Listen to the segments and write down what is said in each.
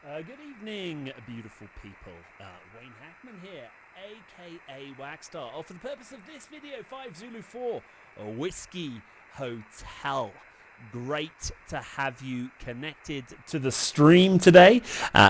Good evening, beautiful people. Wayne Hackman here, aka Whackstar. For the purpose of this video, 5 Zulu 4, a Whiskey Hotel. Great to have you connected to the stream today.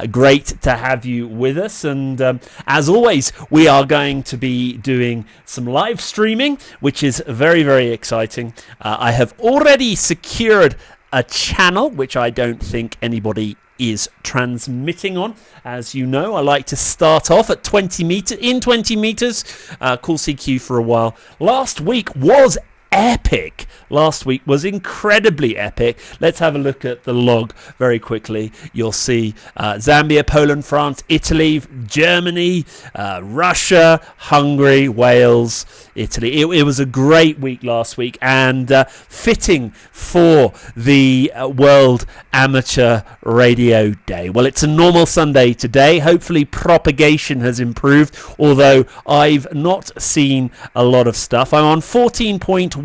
Great to have you with us. And as always, we are going to be doing some live streaming, which is very, very exciting. I have already secured a channel, which I don't think anybody is transmitting on. As you know, I like to start off at 20 meters, call CQ for a while. Last week was epic. Last week was incredibly epic. Let's have a look at the log very quickly. You'll see Zambia, Poland, France, Italy, Germany, Russia, Hungary, Wales, Italy. It was a great week last week, and fitting for the World Amateur Radio Day. Well, it's a normal Sunday today. Hopefully propagation has improved, although I've not seen a lot of stuff. I'm on 14.176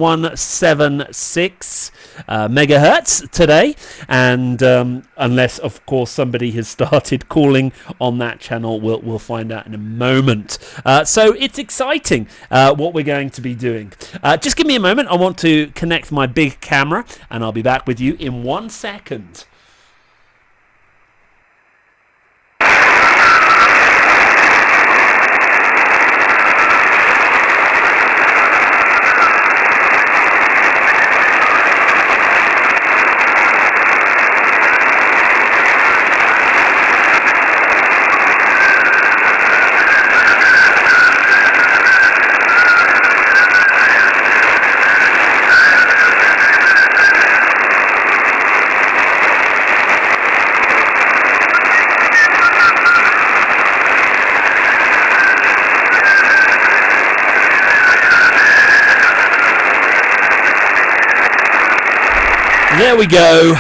megahertz today, and unless of course somebody has started calling on that channel, we'll find out in a moment. So it's exciting what we're going to be doing. Just give me a moment. I want to connect my big camera, and I'll be back with you in 1 second. There we go,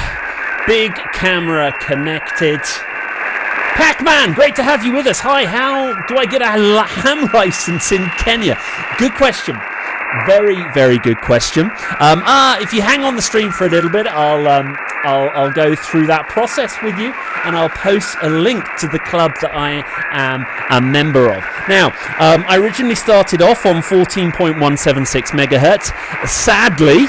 big camera connected. Pac-Man, great to have you with us. Hi, how do I get a ham license in Kenya? Good question. Very, very good question. If you hang on the stream for a little bit, I'll go through that process with you, and I'll post a link to the club that I am a member of. Now, I originally started off on 14.176 megahertz. Sadly,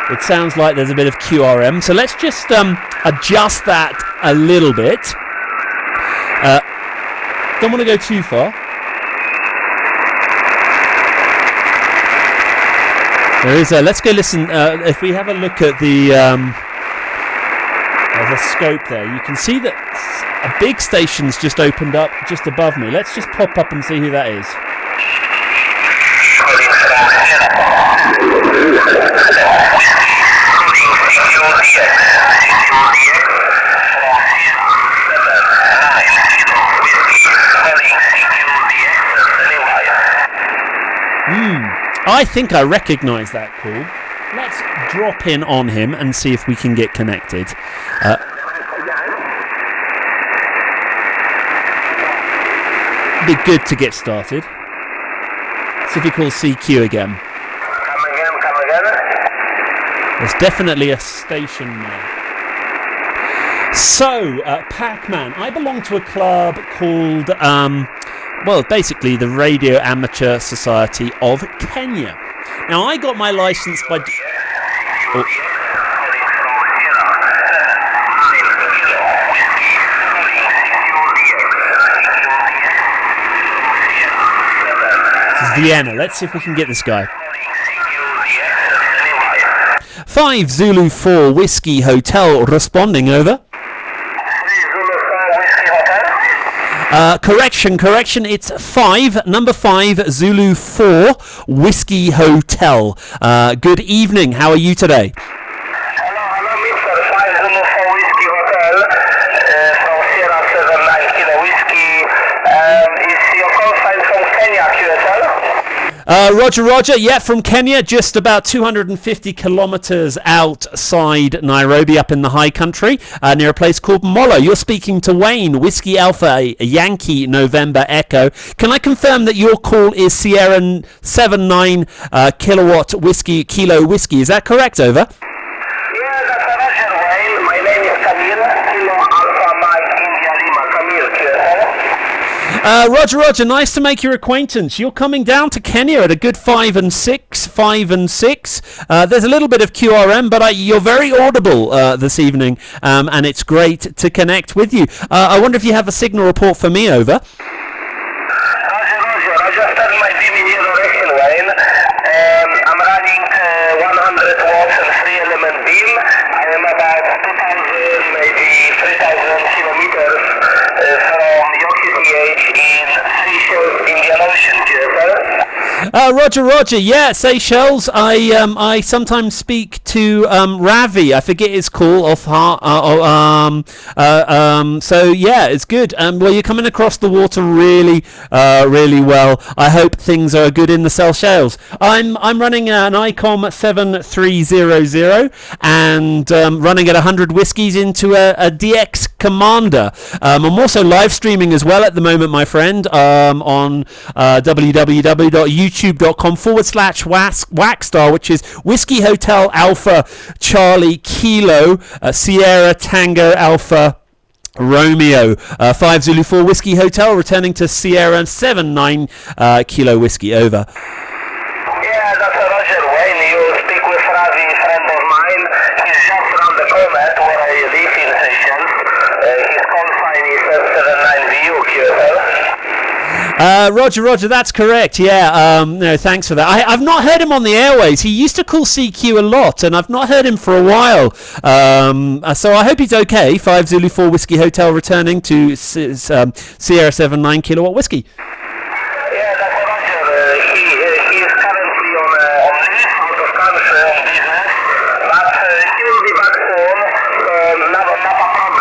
it sounds like there's a bit of QRM, so let's just adjust that a little bit. Don't want to go too far. There is a, let's go listen. If we have a look at the scope there, you can see that a big station's just opened up just above me. Let's just pop up and see who that is. I think I recognise that call. Let's drop in on him and see if we can get connected. Be good to get started. See if he calls CQ again. There's definitely a station there. So, Pac-Man, I belong to a club called, basically the Radio Amateur Society of Kenya. Now, I got my license by... This is Vienna. Let's see if we can get this guy. 5 Zulu 4 Whiskey Hotel responding, over. Correction, it's 5, number 5, Zulu 4, Whiskey Hotel. Good evening, how are you today? Hello, Mr. 5 Zulu 4 Whiskey Hotel, from Sierra 79 Kilo Whiskey. Is your call sign from Kenya, QSL? Roger, yeah, from Kenya, just about 250 kilometers outside Nairobi, up in the high country, near a place called Molo. You're speaking to Wayne, Whiskey Alpha, Yankee November Echo. Can I confirm that your call is Sierra 79 kilowatt whiskey, kilo whiskey? Is that correct, over? Yeah, that's Roger, Wayne. My name is Camille, Kilo Alpha Mike India Lima. Roger, nice to make your acquaintance. You're coming down to Kenya at a good 5 and 6. There's a little bit of QRM, but you're very audible this evening, and it's great to connect with you. I wonder if you have a signal report for me, over. Roger. I just started my beam in your direction, Wayne. I'm running 100 watts and 3-element beam. I am about 2,000, maybe 3,000 kilometers from Yoki's in Seychelles, Indian Ocean, Roger. Yeah, Seychelles. I sometimes speak to Ravi. I forget his call off heart. So yeah, it's good. Well, you're coming across the water really well. I hope things are good in the Seychelles. I'm running an ICOM 7300 and running at 100 whiskies into a DX Commander. I'm also live streaming as well at the moment, my friend, on www.youtube.com/Whackstar, which is Whiskey Hotel Alpha Charlie Kilo Sierra Tango Alpha Romeo 5 Zulu 4 Whiskey Hotel, returning to Sierra 79 Kilo Whiskey, over. Yeah, Dr. Roger Wayne, you speak with Ravi, a friend of mine. He's just around the corner to where I live in Seychelles. His call sign is 79VU QSL. Roger, that's correct. Yeah, no, thanks for that. I've not heard him on the airways. He used to call CQ a lot, and I've not heard him for a while. So I hope he's okay. 5 Zulu 4 Whiskey Hotel, returning to Sierra 79 Kilowatt Whiskey. Yeah, that's Roger. He is currently on leave out of country on business, but he will be back soon. Not a problem.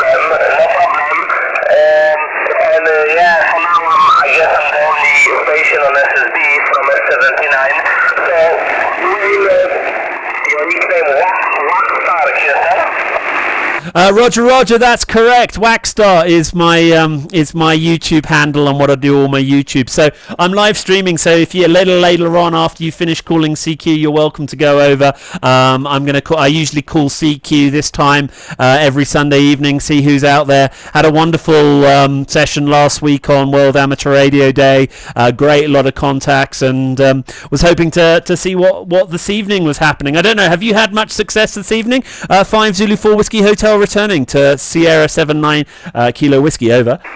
And yeah, for now I guess I'm the only station on SSB from S79. So your nickname Whackstar, QSL? Roger, that's correct. Whackstar is my YouTube handle and what I do all my YouTube. So I'm live streaming. So if you're a little later on after you finish calling CQ, you're welcome to go over. I usually call CQ this time every Sunday evening. See who's out there. Had a wonderful session last week on World Amateur Radio Day. A lot of contacts, and was hoping to see what this evening was happening. I don't know. Have you had much success this evening? 5 Zulu 4 Whiskey Hotel, returning to Sierra 79 Kilo Whiskey, over. Yeah,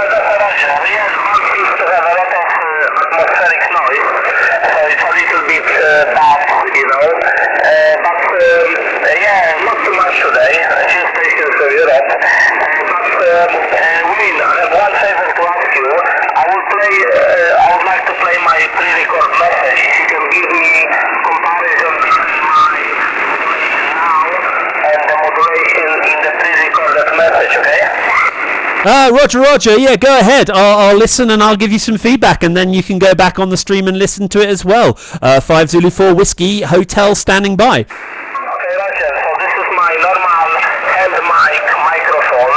that's Roger. Yes, one seems to have a lot of atmospheric noise, so it's a little bit bad, but yeah, not too much today. Few stations of Europe. Wayne, I have one favor to ask you. I would like to play my pre-record message. If you can give me comparison between my now and the modulation in the pre-recorded message, okay? Roger, yeah, go ahead. I'll listen and I'll give you some feedback, and then you can go back on the stream and listen to it as well. 5 Zulu 4 Whiskey Hotel, standing by. Okay, Roger. So this is my normal hand microphone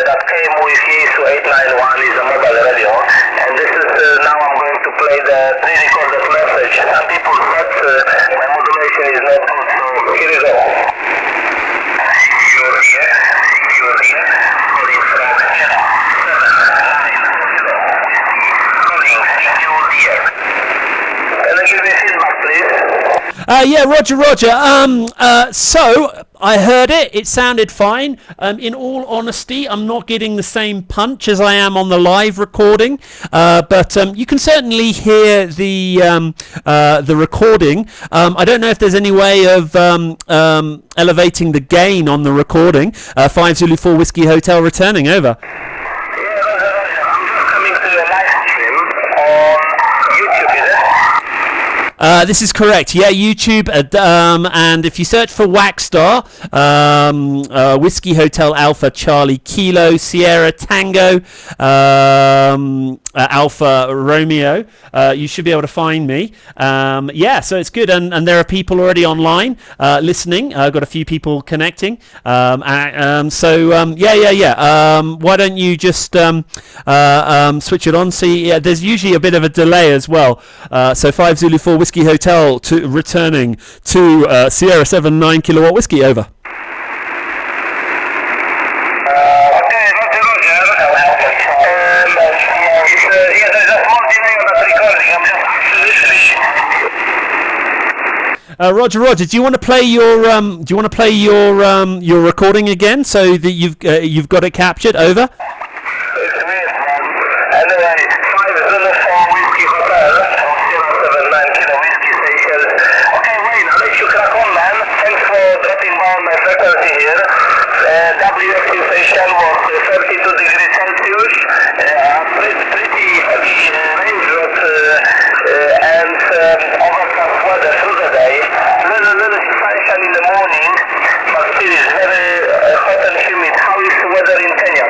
that came with Yaesu 891, is a mobile radio, and this is now I'm going to play the pre-recorded message. Some people said my modulation is not good, so here we go. You're here, calling from Sierra 790 whiskey, calling CQDX. Can you give me feedback, please? Yeah, Roger. So I heard it. It sounded fine. In all honesty, I'm not getting the same punch as I am on the live recording, but you can certainly hear the recording. I don't know if there's any way of elevating the gain on the recording. 5 Zulu 4 Whiskey Hotel, returning, over. Yeah, Roger. I'm just coming to a live stream on YouTube, is it? This is correct. Yeah, YouTube. And if you search for Whackstar, Whiskey Hotel Alpha Charlie Kilo Sierra Tango Alpha Romeo, you should be able to find me. Yeah, so it's good. And there are people already online listening. I've got a few people connecting. Yeah. Why don't you just switch it on? See, yeah, there's usually a bit of a delay as well. So 5 Zulu 4 Whiskey Hotel returning to Sierra 79 Kilowatt Whiskey, over. Okay, Roger. Roger, do you want to play your recording again so that you've got it captured? Over. It's me, anyway, 5 Zulu 4 Whiskey Hotel, 079 Kilo Whiskey Seychelles. Okay, Wayne, I'll let you crack on, man. Thanks for dropping by on my frequency here. WX in Seychelles was 32 degrees Celsius. Pretty heavy raindrops and overcast weather through the day. Little sunshine in the morning, but still it's very hot and humid. How is the weather in Kenya,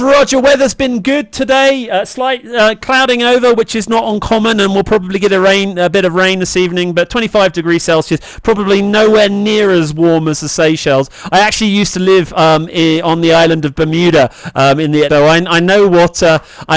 Roger, weather's been good today. Slight clouding over, which is not uncommon, and we'll probably get a bit of rain this evening, but 25 degrees Celsius, probably nowhere near as warm as the Seychelles. I actually used to live on the island of Bermuda, so I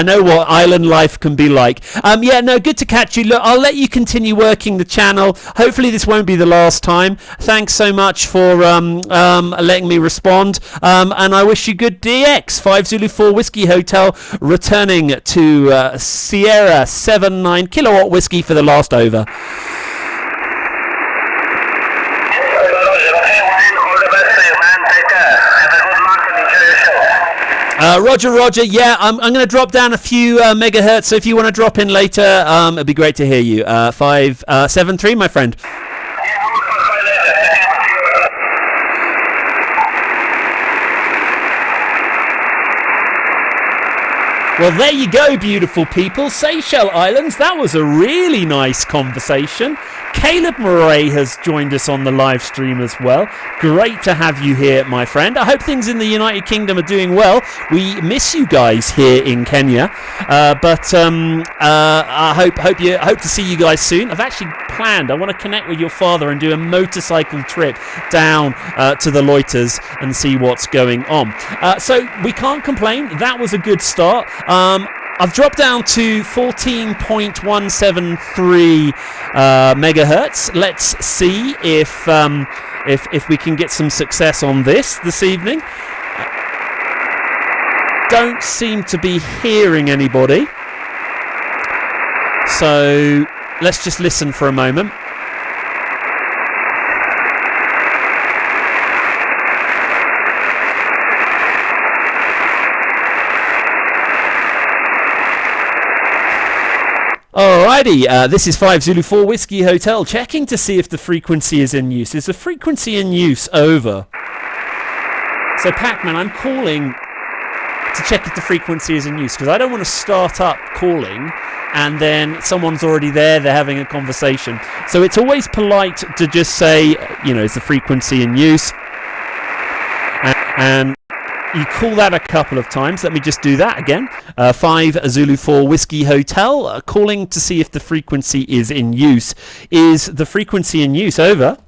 know what island life can be like. Good to catch you. Look, I'll let you continue working the channel. Hopefully this won't be the last time. Thanks so much for letting me respond, and I wish you good DX. 5 Zulu 4 Whiskey Hotel, returning to Sierra 79 kilowatt whiskey for the last over. Roger, yeah, I'm going to drop down a few megahertz, so if you want to drop in later, it'd be great to hear you. 573, my friend. Well, there you go, beautiful people. Seychelles Islands, that was a really nice conversation. Caleb Murray has joined us on the live stream as well. Great to have you here, my friend. I hope things in the United Kingdom are doing well. We miss you guys here in Kenya, but I hope to see you guys soon. I've actually planned. I want to connect with your father and do a motorcycle trip down to the Loiters and see what's going on. So we can't complain. That was a good start. I've dropped down to 14.173 megahertz. Let's see if we can get some success on this evening. Don't seem to be hearing anybody. So let's just listen for a moment. Alrighty, this is 5 Zulu 4 Whiskey Hotel, checking to see if the frequency is in use. Is the frequency in use? Over. So Pac-Man, I'm calling to check if the frequency is in use, because I don't want to start up calling and then someone's already there, they're having a conversation. So it's always polite to just say, is the frequency in use? And you call that a couple of times. Let me just do that again. 5 Zulu 4 Whiskey Hotel, calling to see if the frequency is in use. Is the frequency in use? Over.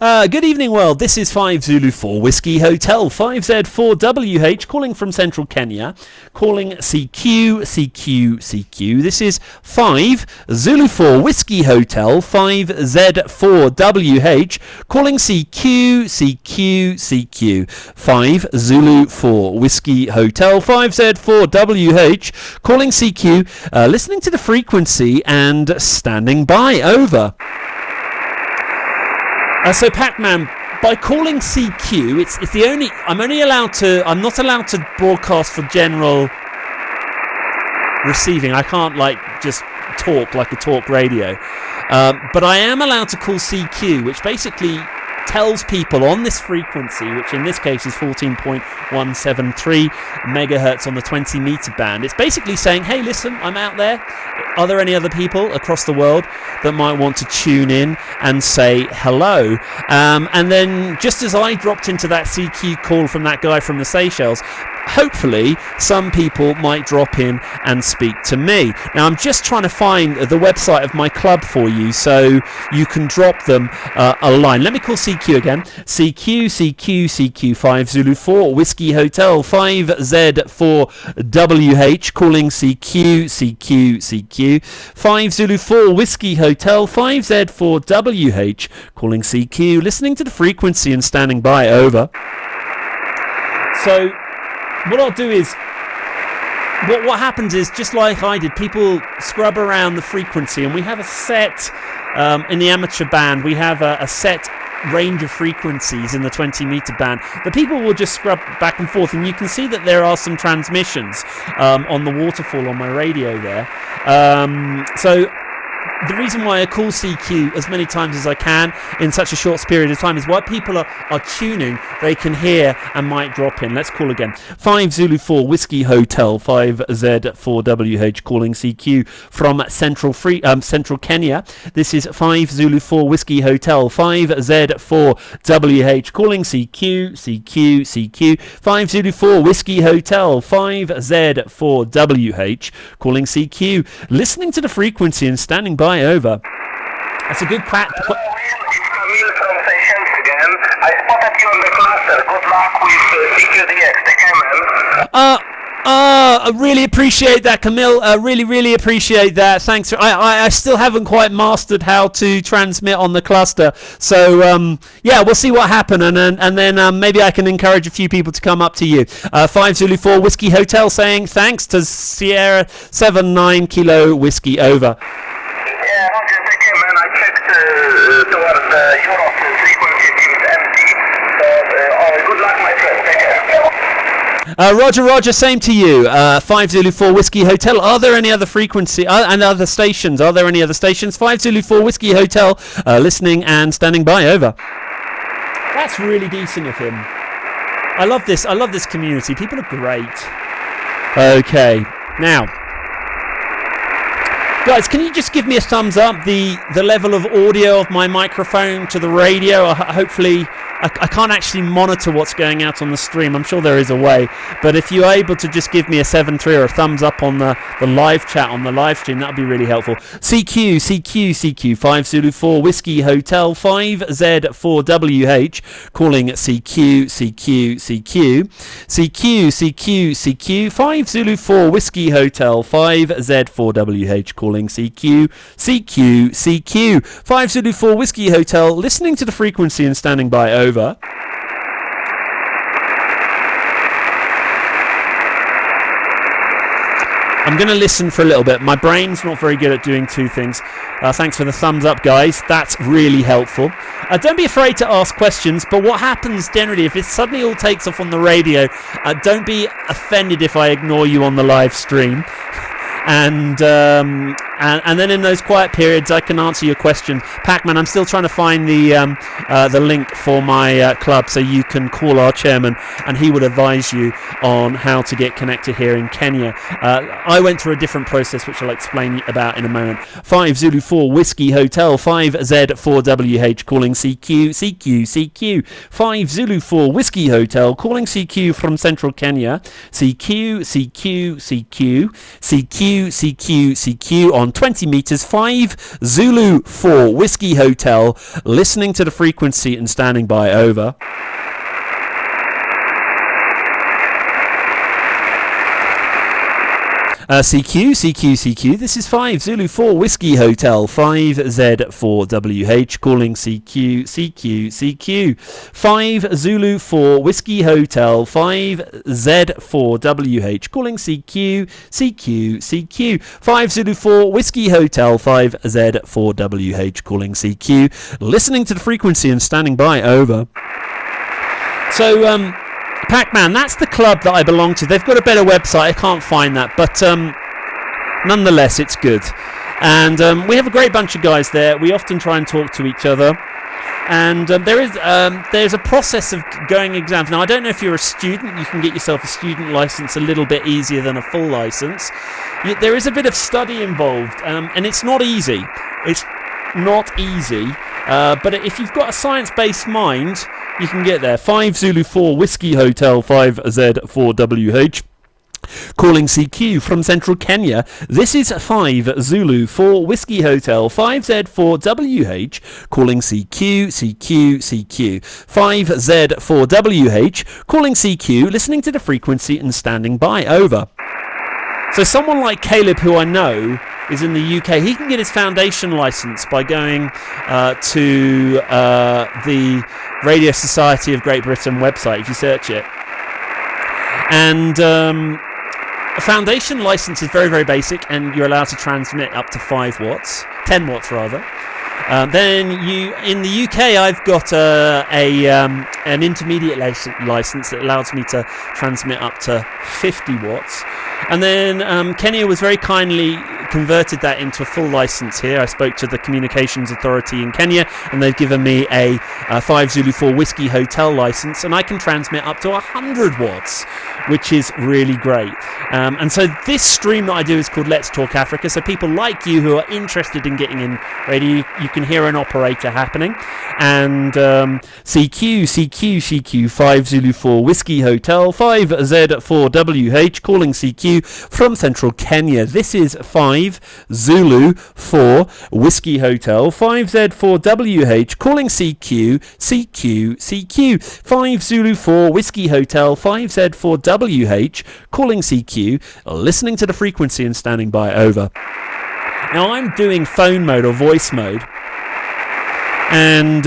Good evening, world. This is 5 Zulu 4 Whiskey Hotel, 5Z4WH, calling from central Kenya, calling CQ. This is 5 Zulu 4 Whiskey Hotel, 5Z4WH, calling CQ. 5 Zulu 4 Whiskey Hotel, 5Z4WH, calling CQ, listening to the frequency and standing by. Over. So Pac-Man, by calling CQ, it's the only. I'm not allowed to broadcast for general receiving. I can't just talk like a talk radio, but I am allowed to call CQ, which basically tells people on this frequency, which in this case is 14.173 megahertz on the 20 meter band. It's basically saying, hey, listen, I'm out there. Are there any other people across the world that might want to tune in and say hello? And then just as I dropped into that CQ call from that guy from the Seychelles, hopefully some people might drop in and speak to me. Now I'm just trying to find the website of my club for you so you can drop them a line. Let me call CQ again. CQ 5 Zulu 4 Whiskey Hotel, 5Z4WH, calling CQ 5 Zulu 4 Whiskey Hotel, 5Z4WH, calling CQ, listening to the frequency and standing by. Over. So what I'll do is, what happens is, just like I did, people scrub around the frequency, and we have a set, in the amateur band, we have a set range of frequencies in the 20-meter band. The people will just scrub back and forth, and you can see that there are some transmissions on the waterfall on my radio there. So the reason why I call CQ as many times as I can in such a short period of time is while people are tuning, they can hear and might drop in. Let's call again. 5 Zulu 4 Whiskey Hotel 5Z4WH calling CQ from Central Kenya. This is 5 Zulu 4 Whiskey Hotel 5Z4WH calling CQ 5 Zulu 4 Whiskey Hotel 5Z4WH calling CQ. Listening to the frequency and standing by over. That's a good quack. Hello, Will. It's Camille from Seychelles again. I spotted you on the cluster. Good luck with CQDX. Take care, man. I really appreciate that, Camille. Really appreciate that. Thanks. I still haven't quite mastered how to transmit on the cluster. So, yeah, we'll see what happens. And then maybe I can encourage a few people to come up to you. 5 Zulu 4 Whiskey Hotel saying thanks to Sierra 79 Kilo Whiskey over. Yeah, Roger, take care, man. I checked towards Europe, frequency seems empty. So, good luck, my friend. Take care. Roger, same to you. 5 Zulu 4 Whiskey Hotel. Are there any other frequency and other stations? 5 Zulu 4 Whiskey Hotel, listening and standing by, over. That's really decent of him. I love this community. People are great. Okay, now, guys, can you just give me a thumbs up, the level of audio of my microphone to the radio? Hopefully, I can't actually monitor what's going out on the stream. I'm sure there is a way. But if you're able to just give me a 7-3 or a thumbs up on the live chat on the live stream, that would be really helpful. CQ, 5 Zulu 4 Whiskey Hotel 5Z4WH, calling CQ, 5 Zulu 4 Whiskey Hotel 5Z4WH, calling CQ, 5 Zulu 4 Whiskey Hotel, listening to the frequency and standing by, over. I'm going to listen for a little bit. My brain's not very good at doing two things. Thanks for the thumbs up, guys. That's really helpful. Don't be afraid to ask questions, but what happens generally, if it suddenly all takes off on the radio, don't be offended if I ignore you on the live stream. And then in those quiet periods, I can answer your questions. Pac-Man, I'm still trying to find the link for my club, so you can call our chairman, and he would advise you on how to get connected here in Kenya. I went through a different process, which I'll explain about in a moment. 5 Zulu 4 Whiskey Hotel 5Z4WH, calling CQ. 5 Zulu 4 Whiskey Hotel, calling CQ from Central Kenya. CQ on 20 meters. 5 Zulu 4 Whiskey Hotel, listening to the frequency and standing by, over. CQ, this is 5 Zulu 4 Whiskey Hotel 5Z4WH, calling CQ. 5 Zulu 4 Whiskey Hotel 5Z4WH, calling CQ. 5 Zulu 4 Whiskey Hotel 5Z4WH, calling CQ, listening to the frequency and standing by, over. So, Pac-Man, that's the club that I belong to. They've got a better website. I can't find that, but nonetheless, it's good. And we have a great bunch of guys there. We often try and talk to each other. And there's a process of going exams. Now, I don't know if you're a student. You can get yourself a student license a little bit easier than a full license. There is a bit of study involved, and it's not easy. It's not easy. But if you've got a science-based mind, you can get there. 5 Zulu 4 Whiskey Hotel 5Z4WH, calling CQ from Central Kenya. This is 5 Zulu 4 Whiskey Hotel 5Z4WH, calling CQ. 5Z4WH, calling CQ, listening to the frequency and standing by, over. So someone like Caleb, who I know is in the UK, he can get his foundation license by going to the Radio Society of Great Britain website, if you search it. And a foundation license is very, very basic, and you're allowed to transmit up to 5 watts, 10 watts rather. Then in the UK, I've got an intermediate license that allows me to transmit up to 50 watts. And then Kenya was very kindly converted that into a full license here. I spoke to the Communications Authority in Kenya, and they've given me a 5 Zulu 4 Whiskey Hotel license, and I can transmit up to 100 watts, which is really great. And so this stream that I do is called Let's Talk Africa. So people like you who are interested in getting in radio, you can hear an operator happening. And CQ 5 Zulu 4 Whiskey Hotel 5Z4WH calling CQ from central Kenya. This is 5 Zulu 4 Whiskey Hotel 5Z4WH calling CQ 5 Zulu 4 Whiskey Hotel 5Z4WH calling CQ, listening to the frequency and standing by, over. Now I'm doing phone mode or voice mode, and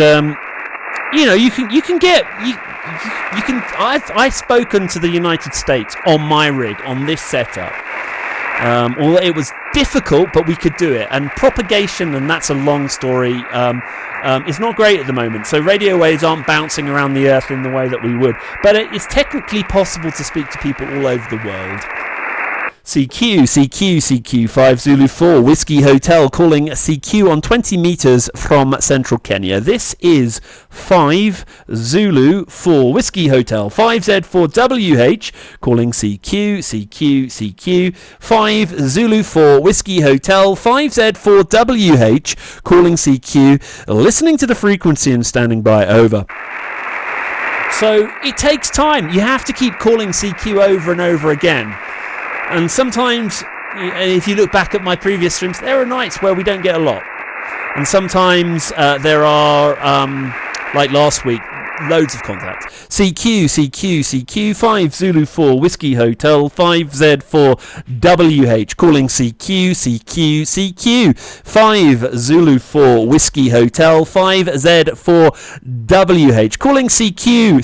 I've spoken to the United States on my rig on this setup. Although it was difficult, but we could do it. And propagation, and that's a long story, is not great at the moment. So radio waves aren't bouncing around the earth in the way that we would. But it is technically possible to speak to people all over the world. CQ 5 Zulu 4 Whiskey Hotel calling CQ on 20 meters from central Kenya. This is 5 Zulu 4 Whiskey Hotel 5Z4WH calling CQ 5 Zulu 4 Whiskey Hotel 5Z4WH calling CQ, listening to the frequency and standing by, over. So it takes time. You have to keep calling CQ over and over again. And sometimes, if you look back at my previous streams, there are nights where we don't get a lot. And sometimes there are, like last week, loads of contacts. CQ 5 Zulu 4 Whiskey Hotel 5Z4WH calling CQ 5 Zulu 4 Whiskey Hotel 5Z4WH calling CQ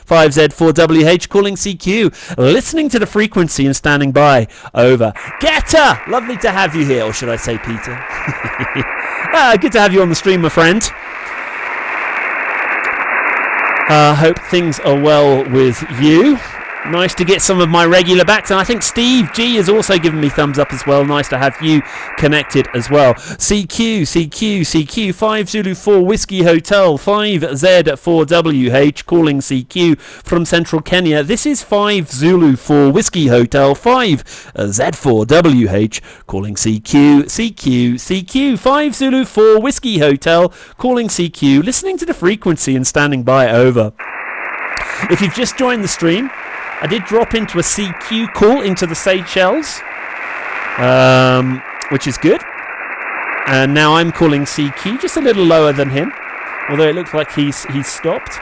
5Z4WH calling CQ, listening to the frequency and standing by, over. Geta, lovely to have you here, or should I say Peter? Good to have you on the stream, my friend. Hope things are well with you. Nice to get some of my regular backs, and I think Steve G has also given me thumbs up as well. Nice to have you connected as well. CQ 5 Zulu 4 Whiskey Hotel 5Z4WH calling CQ from central Kenya. This is 5 Zulu 4 Whiskey Hotel 5Z4WH calling CQ 5 Zulu 4 Whiskey Hotel calling CQ, listening to the frequency and standing by, over. If you've just joined the stream, I did drop into a CQ call into the Seychelles, which is good. And now I'm calling CQ, just a little lower than him, although it looks like he's stopped.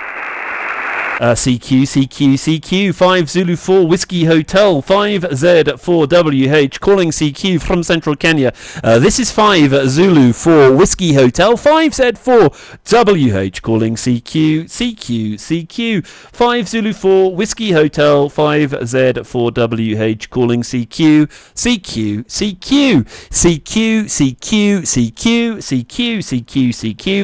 CQ 5 Zulu 4 Whiskey Hotel 5Z4WH calling CQ from central Kenya. This is 5 Zulu 4 Whiskey Hotel 5Z4WH calling CQ 5 Zulu 4 Whiskey Hotel 5Z4WH calling CQ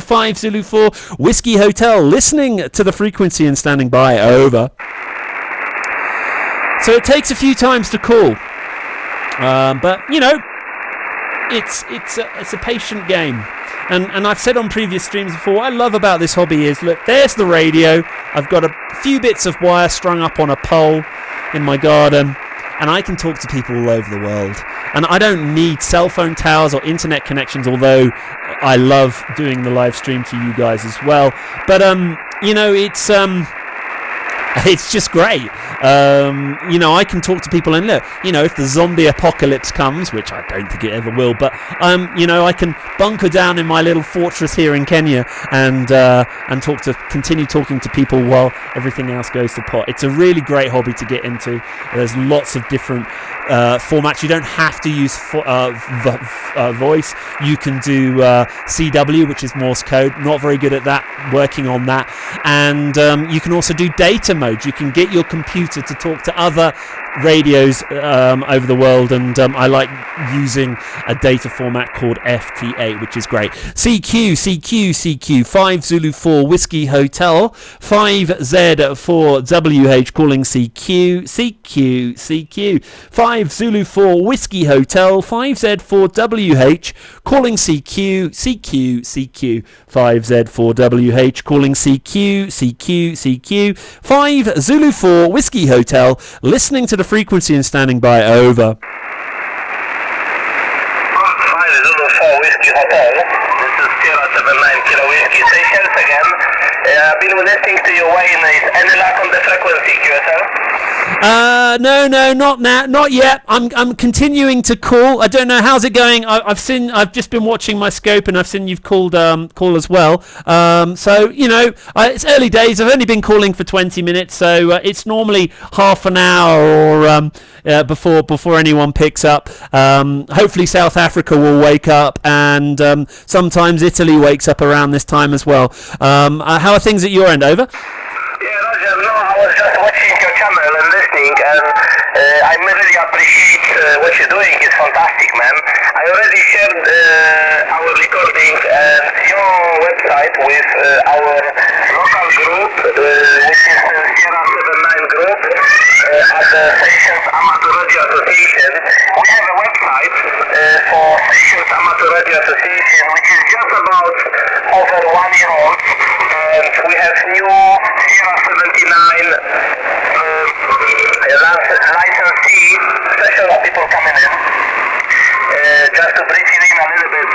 5 Zulu 4 Whiskey Hotel, listening to the frequency and standing by, over. So it takes a few times to call, but you know, it's a patient game. And I've said on previous streams before, what I love about this hobby is, look, there's the radio. I've got a few bits of wire strung up on a pole in my garden, and I can talk to people all over the world. And I don't need cell phone towers or internet connections, although I love doing the live stream to you guys as well. But you know, it's just great. You know, I can talk to people, and look, you know, if the zombie apocalypse comes, which I don't think it ever will, but you know, I can bunker down in my little fortress here in Kenya and continue talking to people while everything else goes to pot. It's a really great hobby to get into. There's lots of different formats. You don't have to use voice. You can do CW, which is Morse code. Not very good at that, working on that. And you can also do data mode. You can get your computer to talk to other radios over the world, and I like using a data format called FT8, which is great. CQ 5 Zulu 4 Whiskey Hotel 5Z 4 WH calling CQ 5 Zulu 4 Whiskey Hotel 5Z 4 WH calling CQ 5Z 4 WH calling CQ 5 Zulu 4 Whiskey Hotel, listening to the frequency and standing by. Over. 5 Zulu 4 Whiskey Hotel. This is Sierra 79 Kilo Whiskey Seychelles again. I've been listening to you, Wayne. Is any luck on the frequency, QSL? No, not yet. I'm continuing to call. I don't know, how's it going. I've just been watching my scope, and I've seen you've called as well. So it's early days. I've only been calling for 20 minutes, so it's normally half an hour or before anyone picks up. Hopefully South Africa will wake up, and sometimes Italy wakes up around this time as well. How are things at your end? Over. Yeah, Roger, no, I was just watching your channel and listening, and I really appreciate what you're doing. It's fantastic, man. I already shared our recording and your website with our local group, which is Sierra 79 group, at the Seychelles Amateur Radio Association. We have a website for Seychelles Amateur Radio Association, which is just about over 1 year old, and we have new Sierra 79 licensee, special people coming in. Just to brief you in a little bit,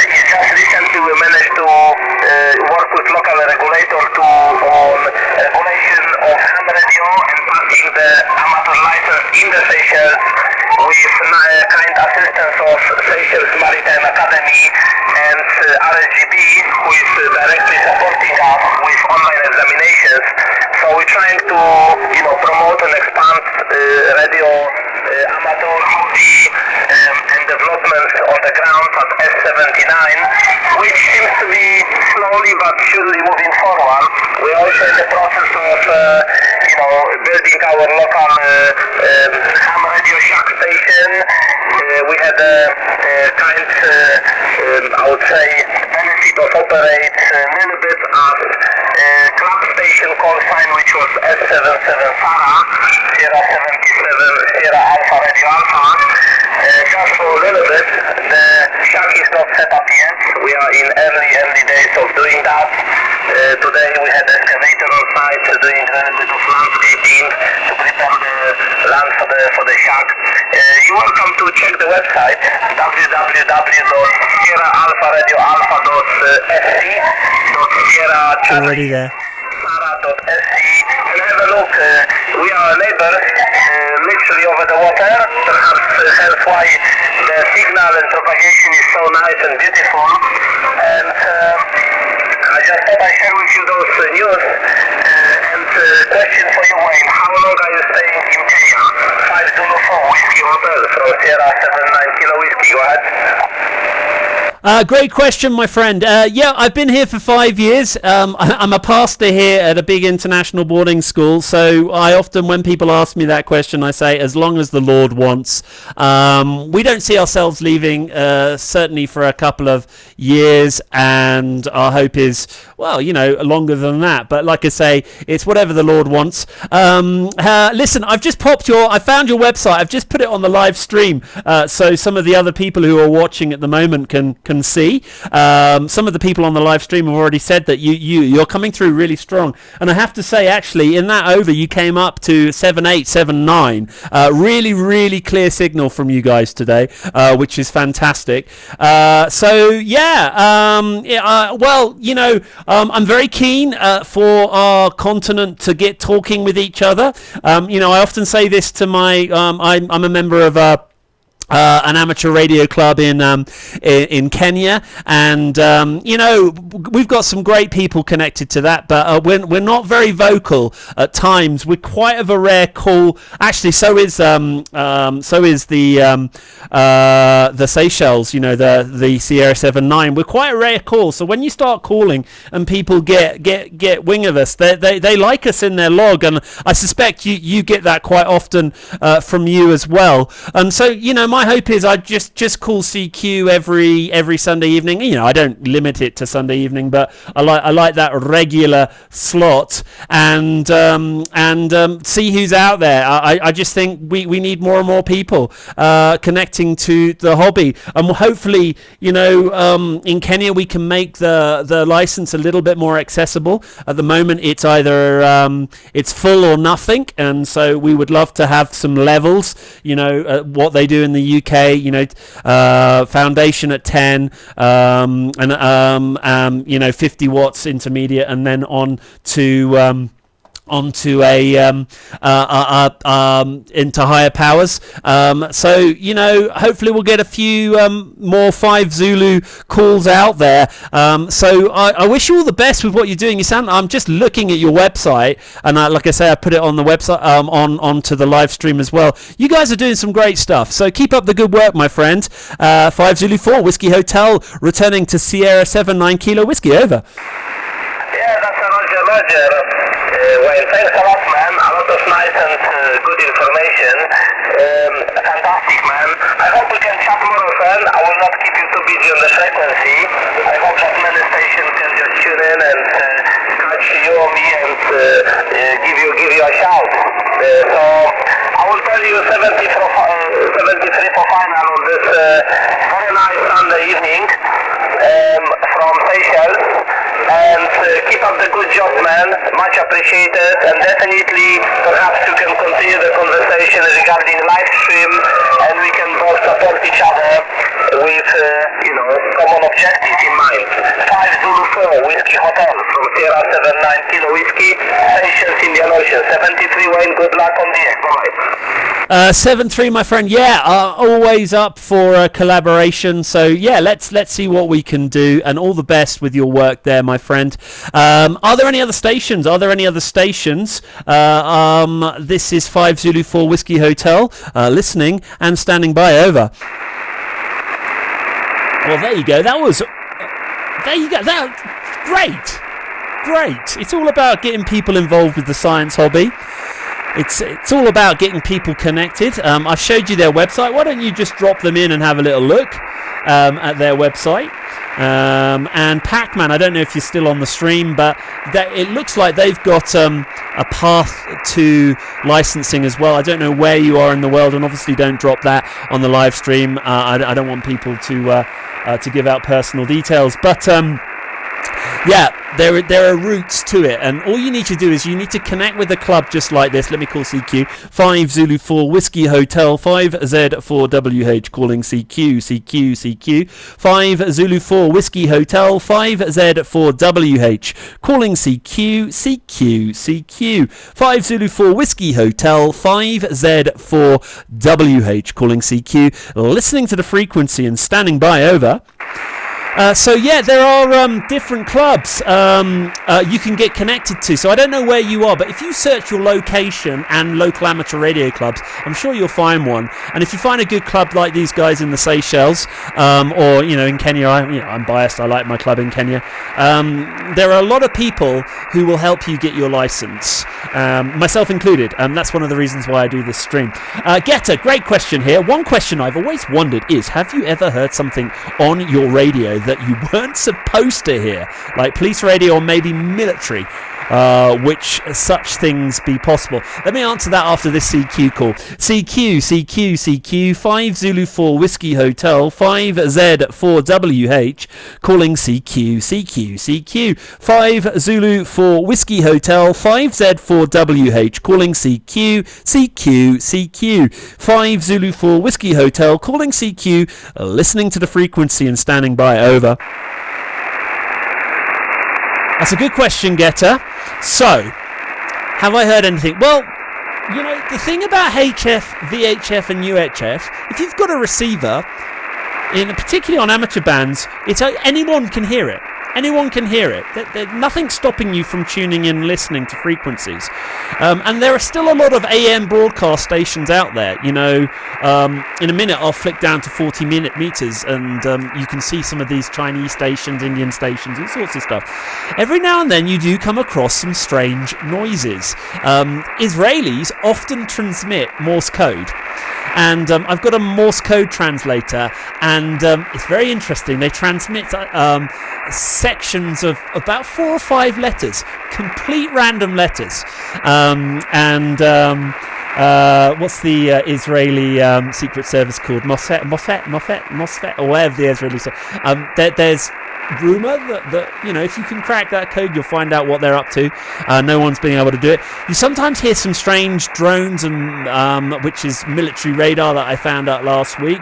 it's just recently we managed to work with local regulator on regulation of ham radio and passing the amateur license in the Seychelles with kind assistance of Seychelles Maritime Academy and RSGB, who is directly supporting us with online examinations. So we're trying to, promote and expand radio amateur hobby and developments on the ground at S79, which seems to be slowly but surely moving forward. We're also in the process of, building our local ham radio shack station. We had a kind, I would say, benefit of operate a little bit as club station call sign, which was S77 Sarah, Sierra 77, Sierra Alpha Radio Alpha. Just for a little bit, the shack is not set up yet. We are in early days of doing that. Today we had an excavator on site doing a little bit of landscaping to prepare the land for the shack. You're welcome to check the website www.sierraalpharadioalpha.sc.sierra Already there. and have a look. We are neighbors, literally over the water, perhaps hence why the signal and propagation is so nice and beautiful. And I just thought I'd share with you those news. And question for you, Wayne, how long are you staying in Kenya? 5 Zulu 4 Whiskey Hotel from Sierra 79 Kilo Whiskey, go ahead. Great question, my friend. I've been here for 5 years. I'm a pastor here at a big international boarding school, so I often, when people ask me that question, I say, as long as the Lord wants. We don't see ourselves leaving, certainly for a couple of years, and our hope is, longer than that. But like I say, it's whatever the Lord wants. Listen, I found your website. I've just put it on the live stream, so some of the other people who are watching at the moment can see. Some of the people on the live stream have already said that you're coming through really strong, and I have to say, actually, in that over you came up to 7879. Really clear signal from you guys today, which is fantastic. I'm very keen for our continent to get talking with each other. I often say this to my I'm a member of an amateur radio club in Kenya, and we've got some great people connected to that, but we're not very vocal at times. We're quite of a rare call. Actually, so is the Seychelles. The Sierra 79. We're quite a rare call. So when you start calling and people get wing of us, they like us in their log, and I suspect you get that quite often from you as well. And so my hope is I just call CQ every Sunday evening. I don't limit it to Sunday evening, but I like that regular slot and see who's out there. I just think we need more and more people connecting to the hobby, and hopefully in Kenya we can make the license a little bit more accessible. At the moment it's either it's full or nothing, and so we would love to have some levels. What they do in the UK, foundation at 10, and 50 watts intermediate, and then onto into higher powers. So hopefully we'll get a few more 5 Zulu calls out there. So I wish you all the best with what you're doing. I'm just looking at your website, and like I say, I put it on the website, onto the live stream as well. You guys are doing some great stuff, so keep up the good work, my friend. 5 Zulu 4 Whiskey Hotel returning to Sierra 79 Kilo Whiskey, over. Yeah, that's a Roger. Wayne, thanks a lot, man. A lot of nice and good information. Fantastic, man. I hope we can chat more often. I will not keep you too busy on the frequency. I hope that many stations can just tune in and catch you or me and give you a shout. So I will tell you 73 for final on this very nice Sunday evening from Seychelles. And keep up the good job, man. Much appreciated. And definitely, perhaps you can continue the conversation regarding live stream, and we can both support each other with, common objective in mind. 5 Zulu 4 Whiskey Hotel from Sierra 79 Kilo Whiskey, Seychelles, Indian Ocean. 73 Wayne, good luck on the air. Bye. 7-3, my friend. Yeah, always up for collaboration. So yeah, let's see what we can do, and all the best with your work there, my friend. Are there any other stations? This is 5 Zulu 4 Whiskey Hotel, listening and standing by, over. Well, there you go. There you go. Great. It's all about getting people involved with the science hobby. It's all about getting people connected. I've showed you their website. Why don't you just drop them in and have a little look at their website? And Pac-Man, I don't know if you're still on the stream, but it looks like they've got a path to licensing as well. I don't know where you are in the world, and obviously don't drop that on the live stream. I don't want people to give out personal details, but yeah, there are routes to it, and all you need to do is you need to connect with a club just like this. Let me call CQ. 5 Zulu 4 Whiskey Hotel, 5Z4WH, calling CQ. 5 Zulu 4 Whiskey Hotel, 5Z4WH, calling CQ. 5 Zulu 4 Whiskey Hotel, 5Z4WH, calling CQ. Listening to the frequency and standing by, over. So yeah, there are different clubs you can get connected to. So I don't know where you are, but if you search your location and local amateur radio clubs, I'm sure you'll find one. And if you find a good club like these guys in the Seychelles, or in Kenya, I'm biased. I like my club in Kenya. There are a lot of people who will help you get your license, myself included. That's one of the reasons why I do this stream. Getter, great question here. One question I've always wondered is: have you ever heard something on your radio that you weren't supposed to hear, like police radio or maybe military? Which such things be possible? Let me answer that after this CQ call. CQ 5 Zulu 4 Whiskey Hotel, 5Z4WH, calling CQ 5 Zulu 4 Whiskey Hotel, 5Z4WH, calling CQ 5 Zulu 4 Whiskey Hotel, calling CQ, listening to the frequency and standing by, over. That's a good question, Getter. So, have I heard anything? Well, the thing about HF, VHF and UHF, if you've got a receiver, particularly on amateur bands, anyone can hear it. Anyone can hear it. There's nothing stopping you from tuning in and listening to frequencies. And there are still a lot of AM broadcast stations out there. In a minute I'll flick down to 40 meters and you can see some of these Chinese stations, Indian stations, all sorts of stuff. Every now and then you do come across some strange noises. Israelis often transmit Morse code. And I've got a Morse code translator, and it's very interesting. They transmit sections of about 4 or 5 letters, complete random letters. What's the Israeli Secret Service called? Mossad, or whatever the Israeli say. There's rumour that if you can crack that code, you'll find out what they're up to. No one's been able to do it. You sometimes hear some strange drones, and which is military radar that I found out last week.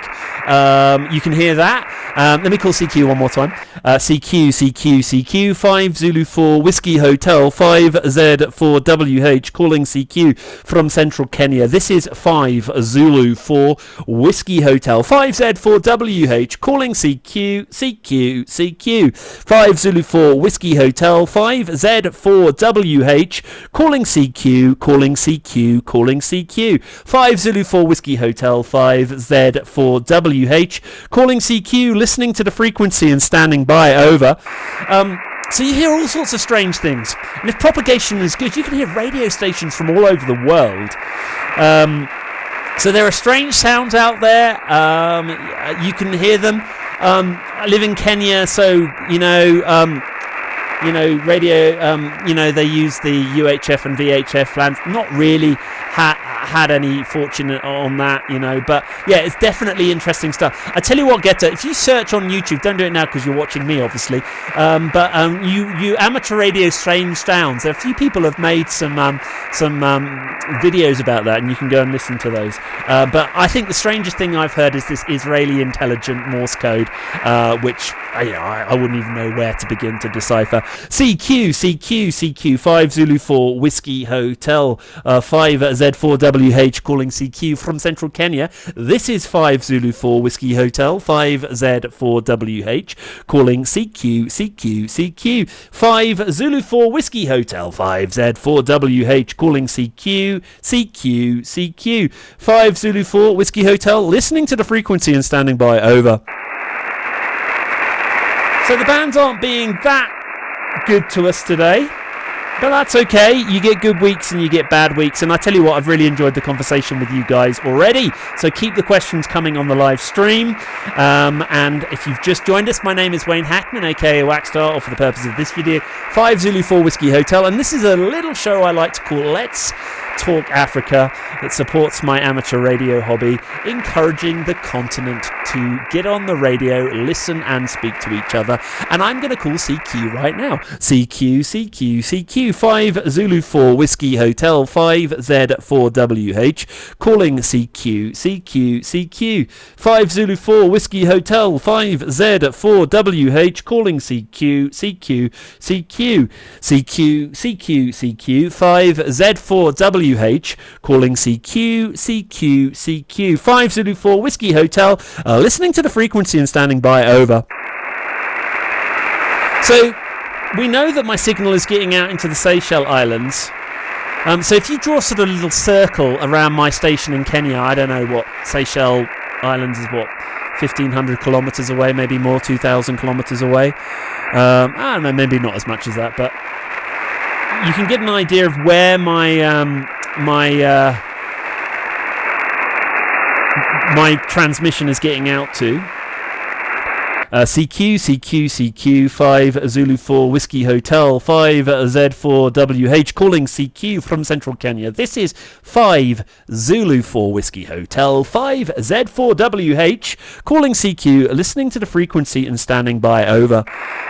You can hear that. Let me call CQ one more time. CQ 5 Zulu 4 Whiskey Hotel 5Z4WH, calling CQ from central Kenya. This is 5 Zulu 4 Whiskey Hotel 5Z4WH, calling CQ 5 Zulu 4 Whiskey Hotel 5Z4WH, calling CQ 5 Zulu 4 Whiskey Hotel 5Z4WH, calling CQ, listening to the frequency and standing by, over. So you hear all sorts of strange things, and if propagation is good, you can hear radio stations from all over the world. So there are strange sounds out there. You can hear them. I live in Kenya, so radio. They use the UHF and VHF lands. Not really had any fortune on that, but yeah, it's definitely interesting stuff. I tell you what, Geta, if you search on YouTube, don't do it now because you're watching me, obviously, but you amateur radio strange sounds. There are a few people have made some videos about that, and you can go and listen to those. But I think the strangest thing I've heard is this Israeli intelligent Morse code, which I wouldn't even know where to begin to decipher. CQ 5 Zulu 4 Whiskey Hotel 5Z4WH, calling CQ from central Kenya. This is 5 Zulu 4 Whiskey Hotel 5Z4WH, calling CQ 5 Zulu 4 Whiskey Hotel 5Z4WH, calling CQ 5 Zulu 4 Whiskey Hotel, listening to the frequency and standing by, over. So the bands aren't being that good to us today, but that's okay. You get good weeks and you get bad weeks, and I tell you what, I've really enjoyed the conversation with you guys already, so keep the questions coming on the live stream. And if you've just joined us, my name is Wayne Hackman, aka Whackstar, or for the purpose of this video, 5 Zulu 4 Whiskey Hotel, and this is a little show I like to call Let's Talk Africa. It supports my amateur radio hobby, encouraging the continent to get on the radio, listen and speak to each other. And I'm going to call CQ right now. CQ 5 Zulu 4 Whiskey Hotel 5Z4WH, calling CQ 5 Zulu 4 Whiskey Hotel 5Z4WH, calling CQ 5Z4WH, calling CQ 5 Zulu 4 Whiskey Hotel, listening to the frequency and standing by, over. So we know that my signal is getting out into the Seychelles Islands. So if you draw sort of a little circle around my station in Kenya, I don't know what, Seychelles Islands is what, 1,500 kilometres away, maybe more, 2,000 kilometres away. I don't know, maybe not as much as that, but you can get an idea of where my transmission is getting out to. CQ 5 Zulu 4 Whiskey Hotel 5Z4WH, calling CQ from central Kenya. This is 5 Zulu 4 Whiskey Hotel 5Z4WH, calling CQ, listening to the frequency and standing by, over.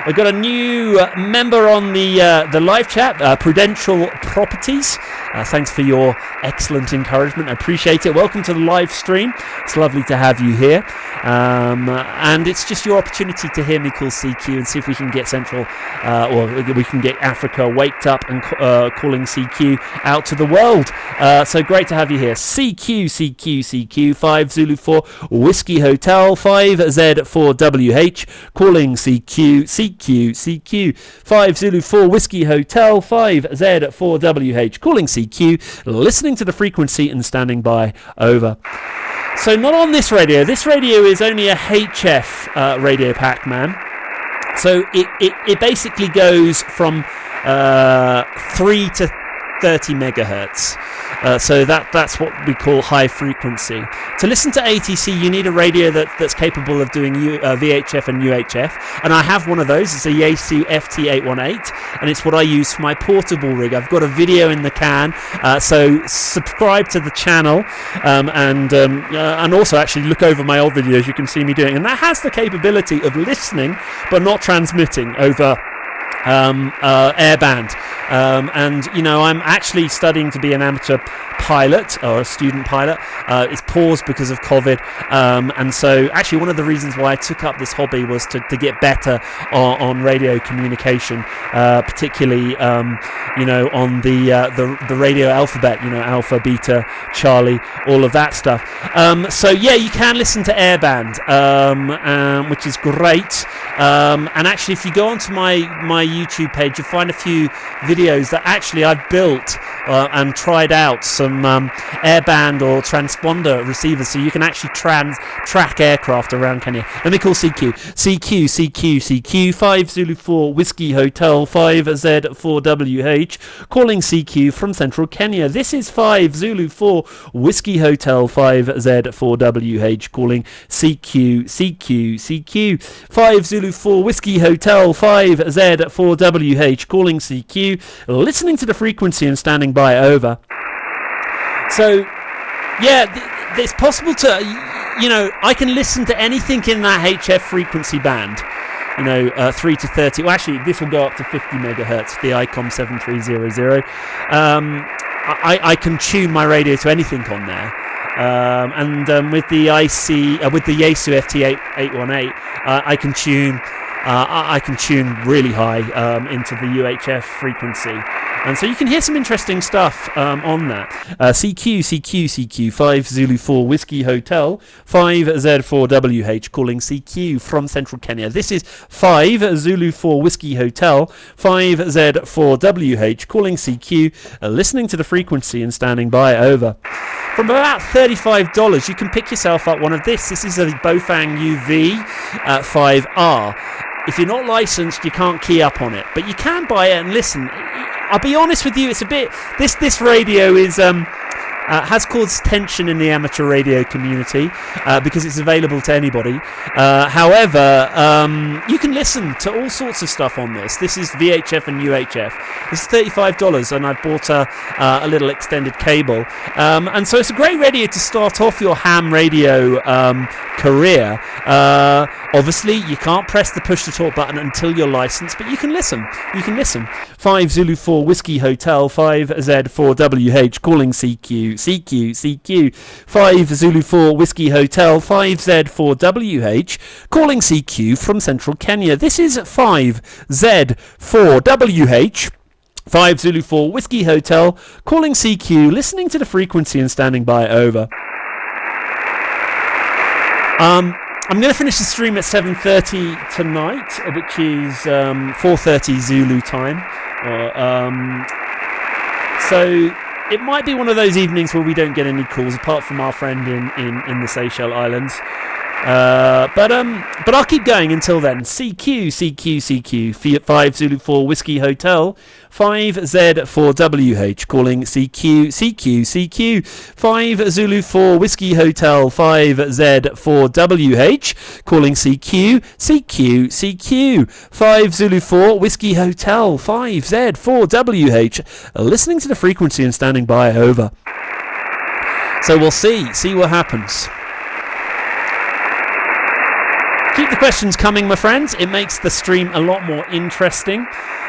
I've got a new member on the live chat, Prudential Properties. Thanks for your excellent encouragement. I appreciate it. Welcome to the live stream. It's lovely to have you here. And it's just your opportunity opportunity to hear me call CQ and see if we can get Central, or we can get Africa waked up and calling CQ out to the world. So great to have you here. CQ, CQ, CQ, 5 Zulu 4 Whiskey Hotel, 5Z4WH, calling CQ, CQ, CQ, 5 Zulu 4 Whiskey Hotel, 5Z4WH, calling CQ, listening to the frequency and standing by, over. So not on this radio. This radio is only a HF radio, Pac-Man. So it basically goes from 3 to 30 megahertz. So that's what we call high frequency. To listen to ATC, you need a radio that's capable of doing VHF and UHF, and I have one of those. It's a Yaesu FT818, and it's what I use for my portable rig. I've got a video in the can, so subscribe to the channel, and also actually look over my old videos. You can see me doing, and that has the capability of listening but not transmitting over airband. And I'm actually studying to be an amateur pilot or a student pilot. It's paused because of COVID, and so actually one of the reasons why I took up this hobby was to get better on radio communication, particularly on the radio alphabet, alpha, beta, Charlie, all of that stuff. So yeah, you can listen to airband, which is great. And actually, if you go onto my YouTube page, you'll find a few videos that actually I've built and tried out some airband or transponder receivers, so you can actually track aircraft around Kenya. Let me call CQ. CQ, CQ, CQ, 5 Zulu 4 Whiskey Hotel, 5Z4WH, calling CQ from central Kenya. This is 5 Zulu 4 Whiskey Hotel, 5Z4WH, calling CQ, CQ, CQ, 5 Zulu 4 Whiskey Hotel, 5Z4WH, calling CQ, listening to the frequency and standing by, over. So, yeah, it's possible to, I can listen to anything in that HF frequency band, 3 to 30. Well, actually, this will go up to 50 megahertz, the ICOM 7300. I can tune my radio to anything on there. And with the with the Yaesu FT818, I can tune really high into the UHF frequency. And so you can hear some interesting stuff on that. CQ, CQ, CQ, 5 Zulu 4 Whiskey Hotel, 5Z4WH, calling CQ from central Kenya. This is 5 Zulu 4 Whiskey Hotel, 5Z4WH, calling CQ, listening to the frequency and standing by, over. From about $35, you can pick yourself up one of this. This is a Bofang UV 5R. If you're not licensed, you can't key up on it, but you can buy it and listen. I'll be honest with you, it's a bit. This radio is has caused tension in the amateur radio community because it's available to anybody. However, you can listen to all sorts of stuff on this. This is VHF and UHF. This is $35, and I bought a little extended cable. And so it's a great radio to start off your ham radio career. Obviously, you can't press the push to talk button until you're licensed, but you can listen. 5 Zulu 4 Whiskey Hotel, 5Z4WH, calling CQ, CQ, CQ. 5 Zulu 4 Whiskey Hotel, 5Z4WH, calling CQ from central Kenya. This is 5Z4WH. 5 Zulu 4 Whiskey Hotel, calling CQ, listening to the frequency and standing by, over. I'm going to finish the stream at 7:30 tonight, which is 4:30 Zulu time. So it might be one of those evenings where we don't get any calls, apart from our friend in the Seychelles Islands. But I'll keep going until then. CQ, CQ, CQ, 5 Zulu 4 Whiskey Hotel, 5Z4WH, calling CQ, CQ, CQ, 5 Zulu 4 Whiskey Hotel, 5Z4WH, calling CQ, CQ, CQ, 5 Zulu 4 Whiskey Hotel, 5Z4WH, listening to the frequency and standing by, over. So we'll see what happens. Keep the questions coming, my friends. It makes the stream a lot more interesting.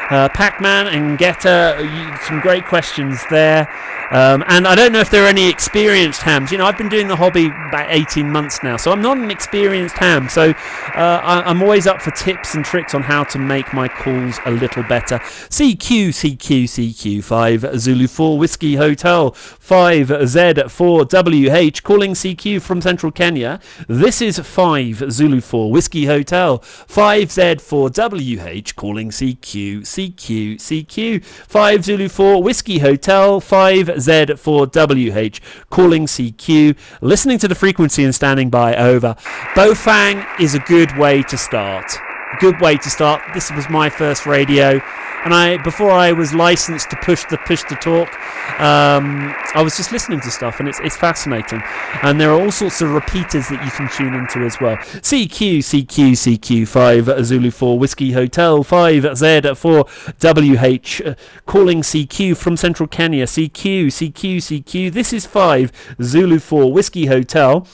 Pac-Man and Getter, some great questions there. And I don't know if there are any experienced hams. You know, I've been doing the hobby about 18 months now, so I'm not an experienced ham. So I'm always up for tips and tricks on how to make my calls a little better. CQ 5 Zulu 4 Whiskey Hotel 5Z4WH calling CQ from Central Kenya. This is 5 Zulu 4 Whiskey Hotel 5Z4WH calling CQ 5 Zulu 4 Whiskey Hotel 5Z4WH calling CQ, listening to the frequency and standing by. Over. Bofang is a good way to start. This was my first radio, and before I was licensed to push to talk, I was just listening to stuff, and it's fascinating. And there are all sorts of repeaters that you can tune into as well. CQ 5 Zulu 4 Whiskey Hotel 5Z4WH calling CQ from Central Kenya. CQ. This is 5 Zulu 4 Whiskey Hotel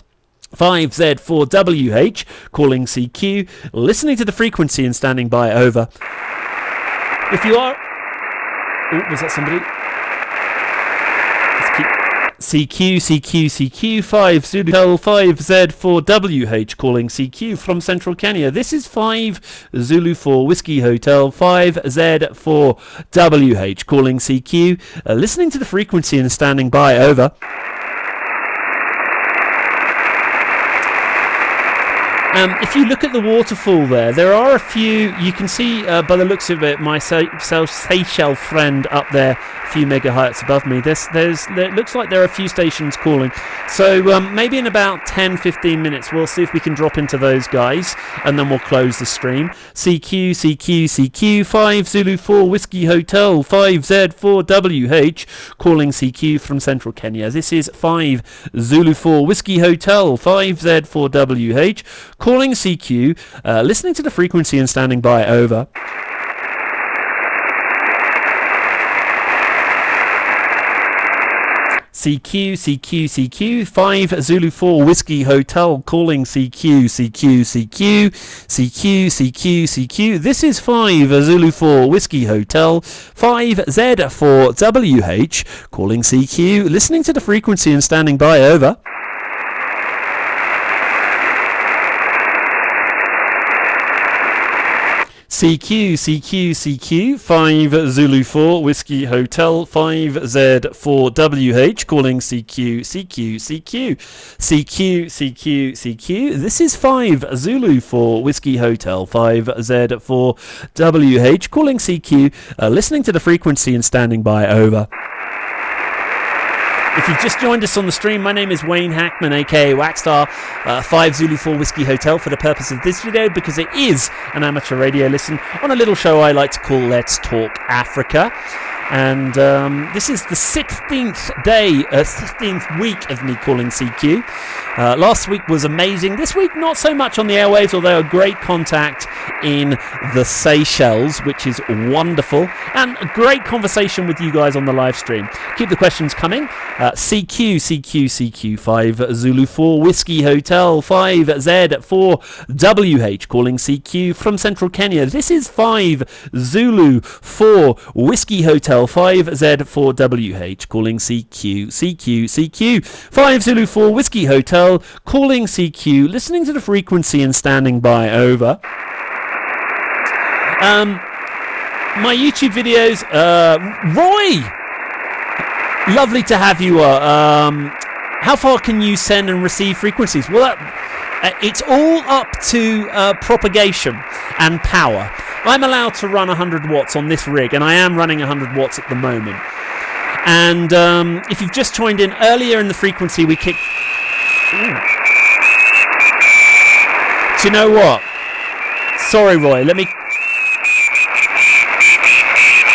5Z4WH calling CQ, listening to the frequency and standing by. Over. If you are... was that somebody? CQ 5 Zulu 5Z4WH calling CQ from Central Kenya. This is 5 Zulu 4 Whiskey Hotel 5Z4WH calling CQ, listening to the frequency and standing by. Over. If you look at the waterfall there are a few, you can see by the looks of it, my Seychelles friend up there, a few megahertz above me, it looks like there are a few stations calling. So maybe in about 10-15 minutes we'll see if we can drop into those guys, and then we'll close the stream. CQ 5 Zulu 4 Whiskey Hotel 5Z4WH calling CQ from Central Kenya. This is 5 Zulu 4 Whiskey Hotel 5Z4WH calling CQ, listening to the frequency and standing by. Over. CQ 5 Zulu 4 Whiskey Hotel calling CQ. This is 5 Zulu 4 Whiskey Hotel 5Z4WH calling CQ, listening to the frequency and standing by. Over. CQ 5 Zulu 4 Whiskey Hotel 5Z4WH calling CQ. This is 5 Zulu 4 Whiskey Hotel 5Z4WH calling CQ, listening to the frequency and standing by. Over. If you've just joined us on the stream, my name is Wayne Hackman, aka Whackstar 5 Zulu 4 Whiskey Hotel, for the purpose of this video, because it is an amateur radio listen on a little show I like to call Let's Talk Africa. And this is the 16th week of me calling CQ. Last week was amazing. This week, not so much on the airwaves, although a great contact in the Seychelles, which is wonderful. And a great conversation with you guys on the live stream. Keep the questions coming. CQ 5 Zulu 4 Whiskey Hotel 5Z4WH calling CQ from Central Kenya. This is 5 Zulu 4 Whiskey Hotel 5Z4WH calling CQ 5 Zulu 4 Whiskey Hotel calling CQ, listening to the frequency and standing by. Over. My YouTube videos, Roy, lovely to have you. How far can you send and receive frequencies? Well, it's all up to propagation and power. I'm allowed to run 100 watts on this rig, and I am running 100 watts at the moment. And if you've just joined in, earlier in the frequency we kicked... Ooh. Do you know what? Sorry, Roy, let me...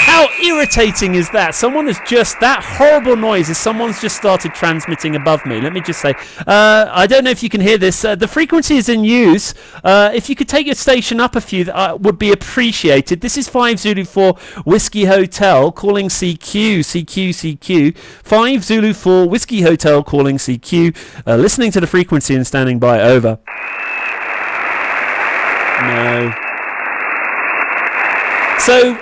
How irritating is that? That horrible noise is someone's just started transmitting above me. Let me just say, I don't know if you can hear this. The frequency is in use. If you could take your station up a few, that would be appreciated. This is 5 Zulu 4 Whiskey Hotel calling CQ. 5 Zulu 4 Whiskey Hotel calling CQ. Listening to the frequency and standing by. Over. No. So...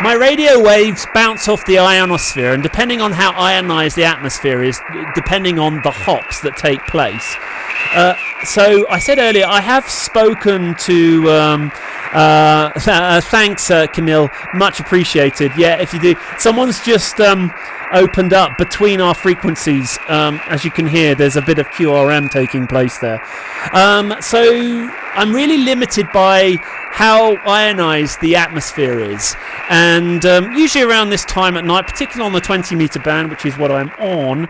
My radio waves bounce off the ionosphere, and depending on how ionized the atmosphere is, depending on the hops that take place. So I said earlier, I have spoken to... thanks, Camille. Much appreciated. Yeah, if you do. Someone's just opened up between our frequencies. As you can hear, there's a bit of QRM taking place there. So I'm really limited by how ionized the atmosphere is. And usually around this time at night, particularly on the 20-meter band, which is what I'm on,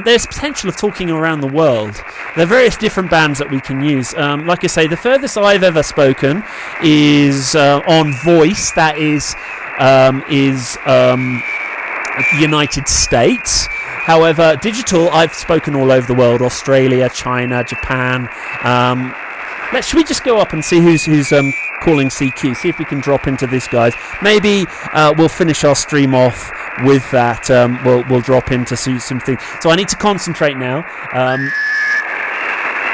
there's potential of talking around the world. There are various different bands that we can use. Like I say, the furthest I've ever spoken is on voice. That is United States. However, digital, I've spoken all over the world: Australia, China, Japan. Should we just go up and see who's calling CQ? See if we can drop into this, guys. Maybe we'll finish our stream off with that. We'll drop into some things. So I need to concentrate now.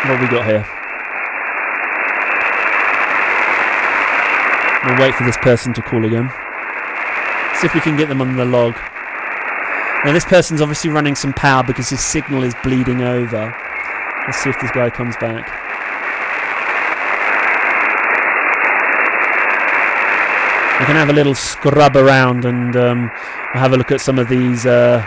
What have we got here? We'll wait for this person to call again. See if we can get them on the log. Now this person's obviously running some power because his signal is bleeding over. Let's see if this guy comes back. We can have a little scrub around and have a look at some of these. No,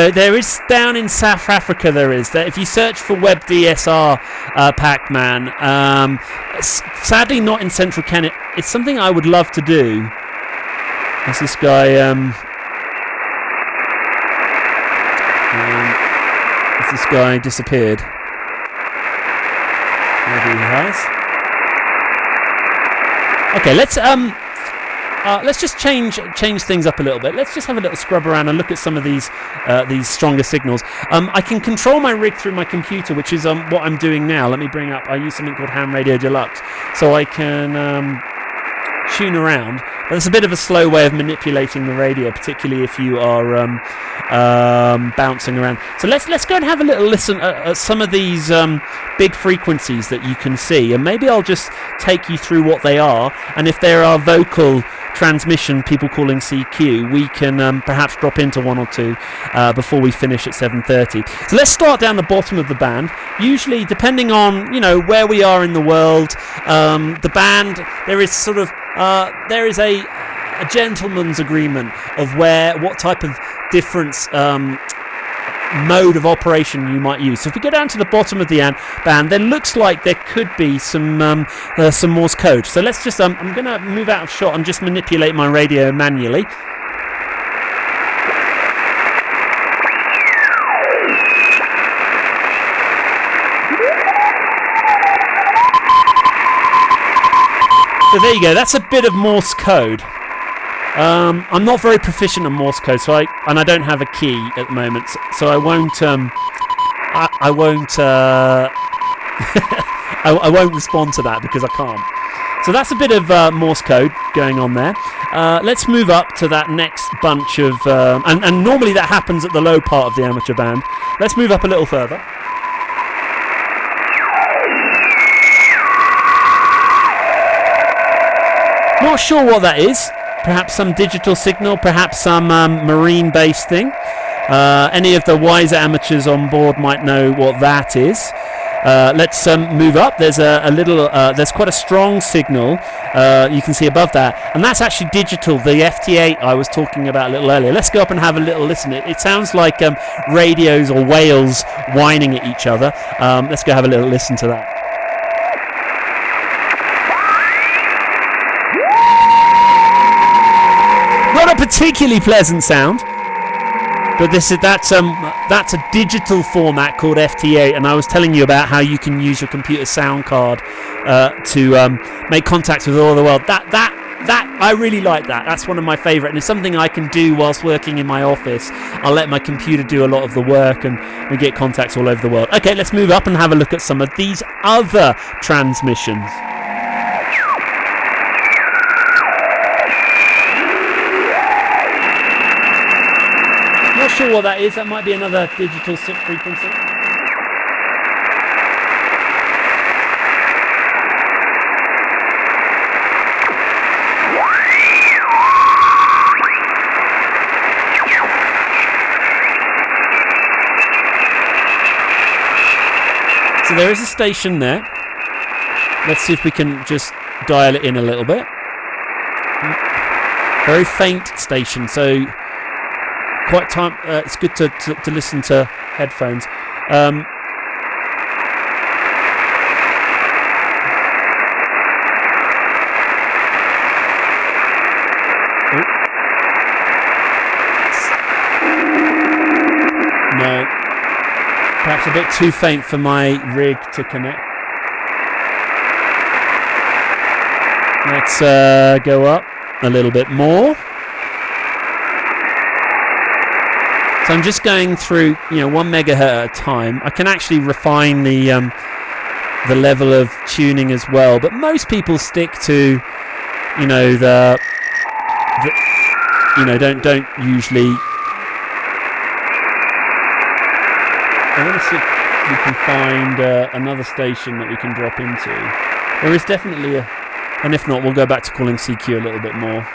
there is down in South Africa. There is. If you search for WebDSR Pac-Man, sadly not in Central Canada. It's something I would love to do. As this guy, disappeared. Maybe he has. Okay, let's just change things up a little bit. Let's just have a little scrub around and look at some of these stronger signals. I can control my rig through my computer, which is what I'm doing now. Let me bring up. I use something called Ham Radio Deluxe, so I can tune around. But it's a bit of a slow way of manipulating the radio, particularly if you are bouncing around. So let's go and have a little listen at some of these big frequencies that you can see, and maybe I'll just take you through what they are, and if there are vocal transmission people calling CQ, we can perhaps drop into one or two before we finish at 7:30. So let's start down the bottom of the band. Usually, depending on where we are in the world, the band, there is sort of there is a gentleman's agreement of what type of difference mode of operation you might use. So if we go down to the bottom of the band, then looks like there could be some Morse code. So let's just I'm going to move out of shot and just manipulate my radio manually. So there you go. That's a bit of Morse code. I'm not very proficient in Morse code, so I don't have a key at the moment, so I won't. I won't respond to that because I can't. So that's a bit of Morse code going on there. Let's move up to that next bunch of, and normally that happens at the low part of the amateur band. Let's move up a little further. Not sure what that is. Perhaps some digital signal, perhaps some marine-based thing. Any of the wiser amateurs on board might know what that is. Let's move up. There's there's quite a strong signal you can see above that, and that's actually digital, the FT8 I was talking about a little earlier. Let's go up and have a little listen. It sounds like radios or whales whining at each other. Let's go have a little listen to that. Not a particularly pleasant sound, but that's a digital format called FT8, and I was telling you about how you can use your computer sound card to make contacts with all the world. That I really like that. That's one of my favourite, and it's something I can do whilst working in my office. I'll let my computer do a lot of the work, and we get contacts all over the world. Okay, let's move up and have a look at some of these other transmissions. Not sure what that is. That might be another digital SIP frequency. So there is a station there. Let's see if we can just dial it in a little bit. Very faint station, so quite time. It's good to listen to headphones. No, perhaps a bit too faint for my rig to connect. Let's go up a little bit more. So I'm just going through, 1 megahertz at a time. I can actually refine the level of tuning as well, but most people stick to, don't usually. I want to see if we can find another station that we can drop into. There is definitely and if not, we'll go back to calling CQ a little bit more.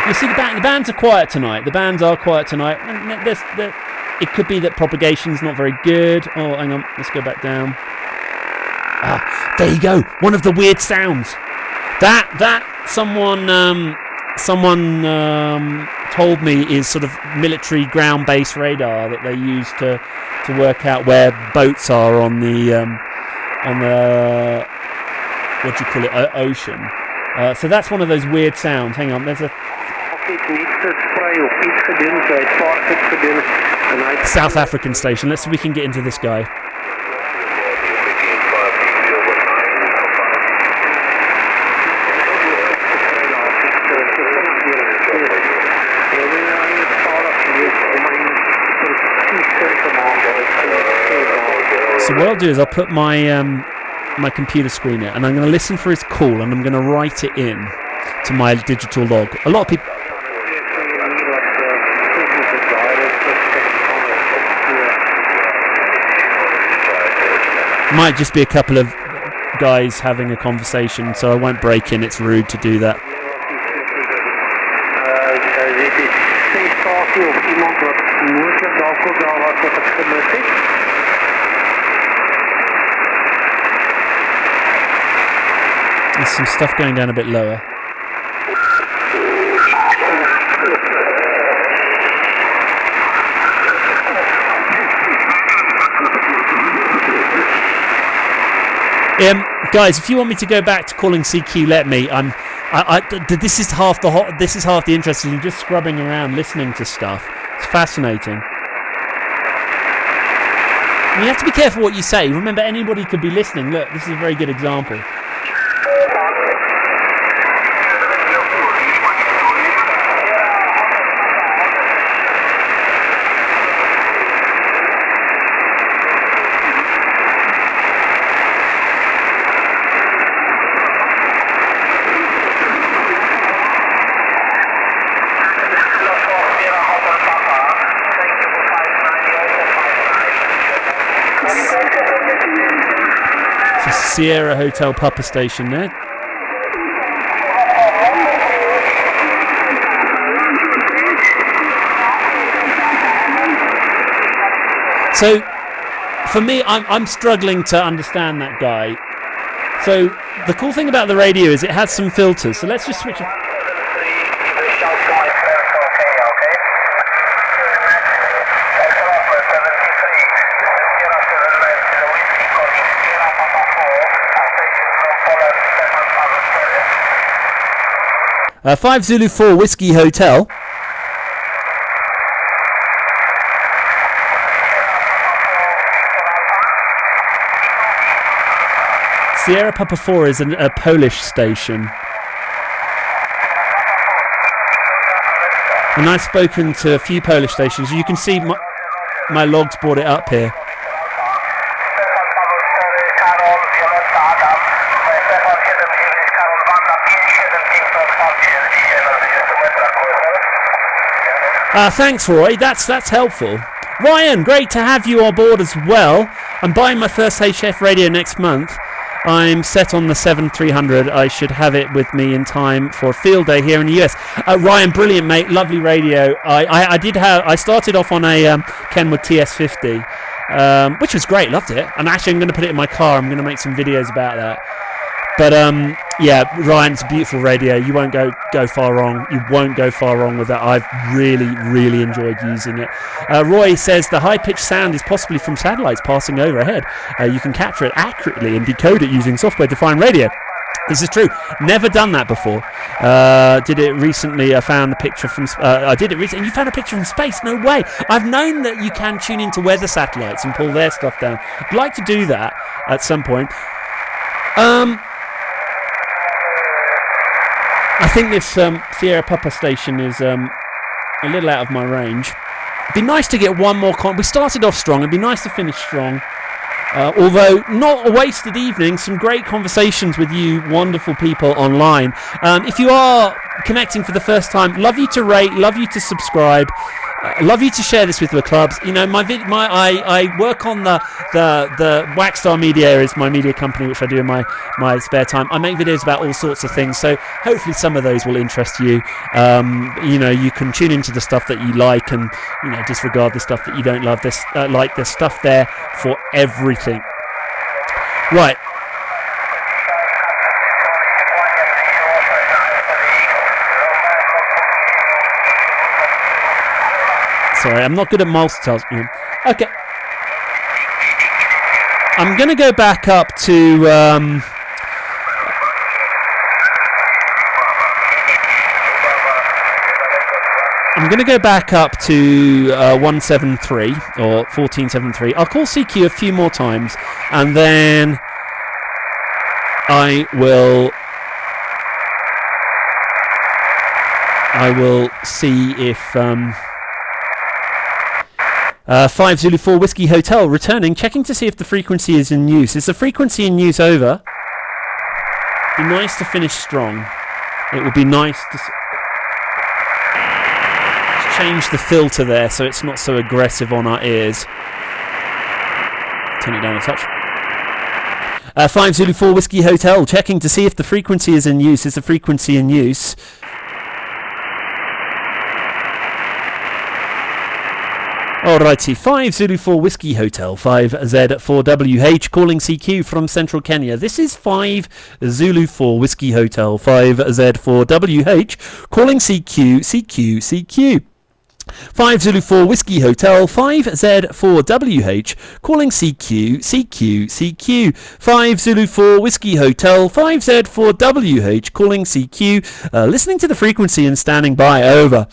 You see, the bands are quiet tonight. The bands are quiet tonight. It could be that propagation's not very good. Oh, hang on. Let's go back down. There you go. One of the weird sounds. That someone told me is sort of military ground-based radar that they use to work out where boats are on the what do you call it, ocean. So that's one of those weird sounds. Hang on, there's a South African station. Let's see if we can get into this guy. So what I'll do is I'll put my my computer screen in, and I'm going to listen for his call, and I'm going to write it in to my digital log. A lot of people. Might just be a couple of guys having a conversation, so I won't break in. It's rude to do that. There's some stuff going down a bit lower. Guys, if you want me to go back to calling CQ, let me. This is half the interest in just scrubbing around, listening to stuff. It's fascinating. You have to be careful what you say. Remember, anybody could be listening. Look, this is a very good example. Sierra Hotel Papa Station there. So for me, I'm struggling to understand that guy. So the cool thing about the radio is it has some filters. So let's just switch it. Five Zulu 4 Whiskey Hotel. Sierra Papa 4 is a Polish station. And I've spoken to a few Polish stations. You can see my logs brought it up here. Thanks, Roy. That's helpful. Ryan, great to have you on board as well. I'm buying my first HF radio next month. I'm set on the 7300. I should have it with me in time for a field day here in the US. Ryan, brilliant, mate. Lovely radio. I started off on a Kenwood TS50, which was great. Loved it. And actually, I'm going to put it in my car. I'm going to make some videos about that. But yeah, Ryan, it's a beautiful radio. You won't go far wrong. You won't go far wrong with that. I've really enjoyed using it. Roy says the high-pitched sound is possibly from satellites passing overhead. You can capture it accurately and decode it using software-defined radio. This is true. Never done that before. Did it recently. I found the picture from... I did it recently. You found a picture from space? No way. I've known that you can tune into weather satellites and pull their stuff down. I'd like to do that at some point. I think this Sierra Papa station is a little out of my range. It'd be nice to get one more... We started off strong. It'd be nice to finish strong. Although, not a wasted evening. Some great conversations with you wonderful people online. If you are connecting for the first time, love you to rate, love you to subscribe. Love you to share this with your clubs. You know, I work on the Whackstar Media is my media company, which I do in my spare time. I make videos about all sorts of things, so hopefully some of those will interest you. You know, you can tune into the stuff that you like, and you know, disregard the stuff that you don't love. There's stuff there for everything. Right. Sorry, I'm not good at multitasking. Okay. I'm going to go back up to... I'm going to go back up to 173 or 1473. I'll call CQ a few more times, and then I will see if 5 Zulu 4 Whiskey Hotel returning, checking to see if the frequency is in use. Is the frequency in use over? Be nice to finish strong. It would be nice to change the filter there so it's not so aggressive on our ears. Turn it down a touch. 5 Zulu 4 Whiskey Hotel, checking to see if the frequency is in use. Is the frequency in use? Alrighty, 5 Zulu 4 Whiskey Hotel, 5Z4WH, calling CQ from Central Kenya. This is 5 Zulu 4 Whiskey Hotel, 5Z4WH, calling CQ. 5 Zulu 4 Whiskey Hotel, 5Z4WH, calling CQ. 5 Zulu 4 Whiskey Hotel, 5Z4WH, calling CQ. Listening to the frequency and standing by, over.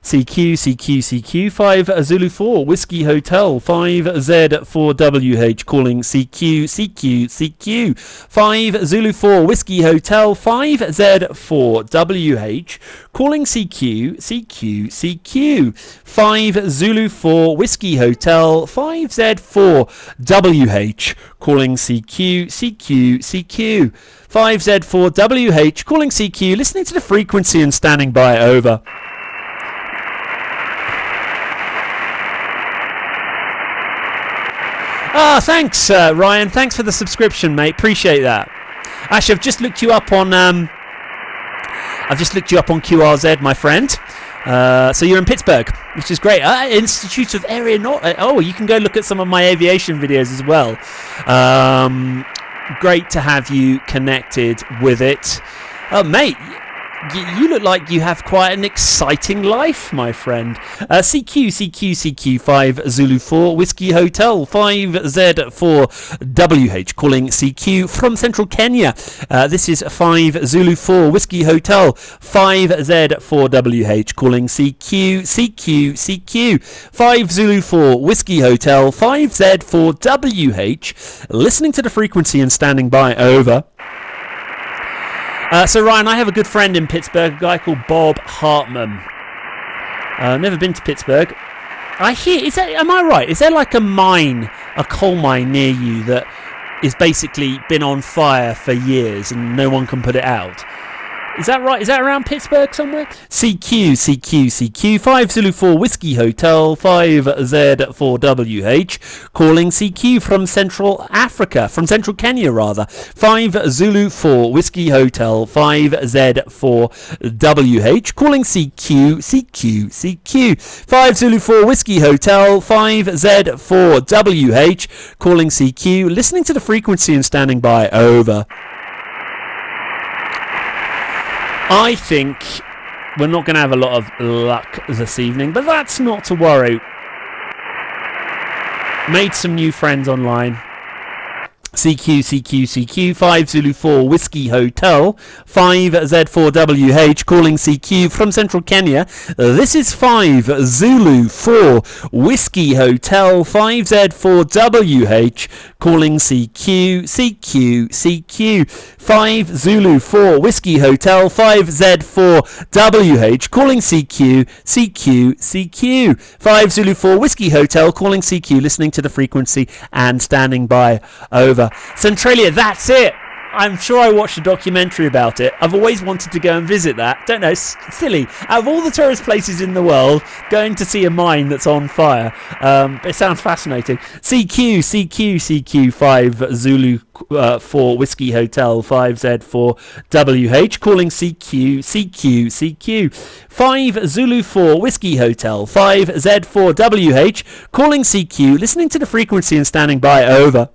CQ, 5 Zulu 4 Whiskey Hotel, 5Z4WH, calling CQ. 5 Zulu 4 Whiskey Hotel, 5Z4WH, calling CQ. 5 Zulu 4 Whiskey Hotel, 5Z4WH, calling CQ. 5Z4WH, calling CQ, listening to the frequency and standing by, over. Thanks, Ryan. Thanks for the subscription, mate. Appreciate that. Actually, I've just looked you up on QRZ, my friend. So you're in Pittsburgh, which is great. Institute of Area North. You can go look at some of my aviation videos as well. Great to have you connected with it, mate. You look like you have quite an exciting life, my friend. CQ, 5 Zulu 4 Whiskey Hotel, 5Z4WH, calling CQ from Central Kenya. This is 5 Zulu 4 Whiskey Hotel, 5Z4WH, calling CQ. 5 Zulu 4 Whiskey Hotel, 5Z4WH, listening to the frequency and standing by, over. So Ryan, I have a good friend in Pittsburgh, a guy called Bob Hartman. Never been to Pittsburgh. I hear, am I right? Is there like a coal mine near you that is basically been on fire for years and no one can put it out? Is that right? Is that around Pittsburgh somewhere? CQ, 5 Zulu 4 Whiskey Hotel, 5Z4WH, calling CQ from Central Kenya rather. 5 Zulu 4 Whiskey Hotel, 5Z4WH, calling CQ. 5 Zulu 4 Whiskey Hotel, 5Z4WH, calling CQ, listening to the frequency and standing by, over. I think we're not going to have a lot of luck this evening, but that's not to worry. Made some new friends online. CQ, 5 Zulu 4 Whiskey Hotel, 5Z4WH, calling CQ from Central Kenya. This is 5 Zulu 4 Whiskey Hotel, 5Z4WH, calling CQ. 5 Zulu 4 Whiskey Hotel, 5Z4WH, calling CQ. 5 Zulu 4 Whiskey Hotel, calling CQ, listening to the frequency and standing by, over. Centralia, that's it. I'm sure I watched a documentary about it. I've always wanted to go and visit that. Don't know, silly. Out of all the tourist places in the world, going to see a mine that's on fire. It sounds fascinating. CQ, 5 Zulu 4 Whiskey Hotel, 5Z4WH, calling CQ. 5 Zulu 4 Whiskey Hotel, 5Z4WH, calling CQ, listening to the frequency and standing by, over.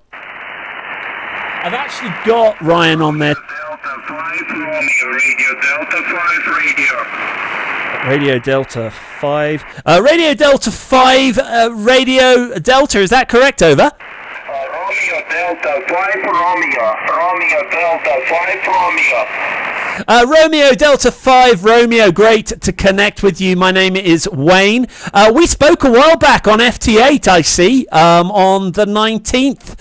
I've actually got Ryan on there. Delta 5 Romeo, Radio Delta 5 Radio. Radio Delta 5. Radio Delta 5, Radio Delta, is that correct, over? Romeo Delta 5 Romeo. Romeo Delta 5 Romeo. Romeo Delta 5 Romeo, great to connect with you. My name is Wayne. We spoke a while back on FT8, I see, on the 19th.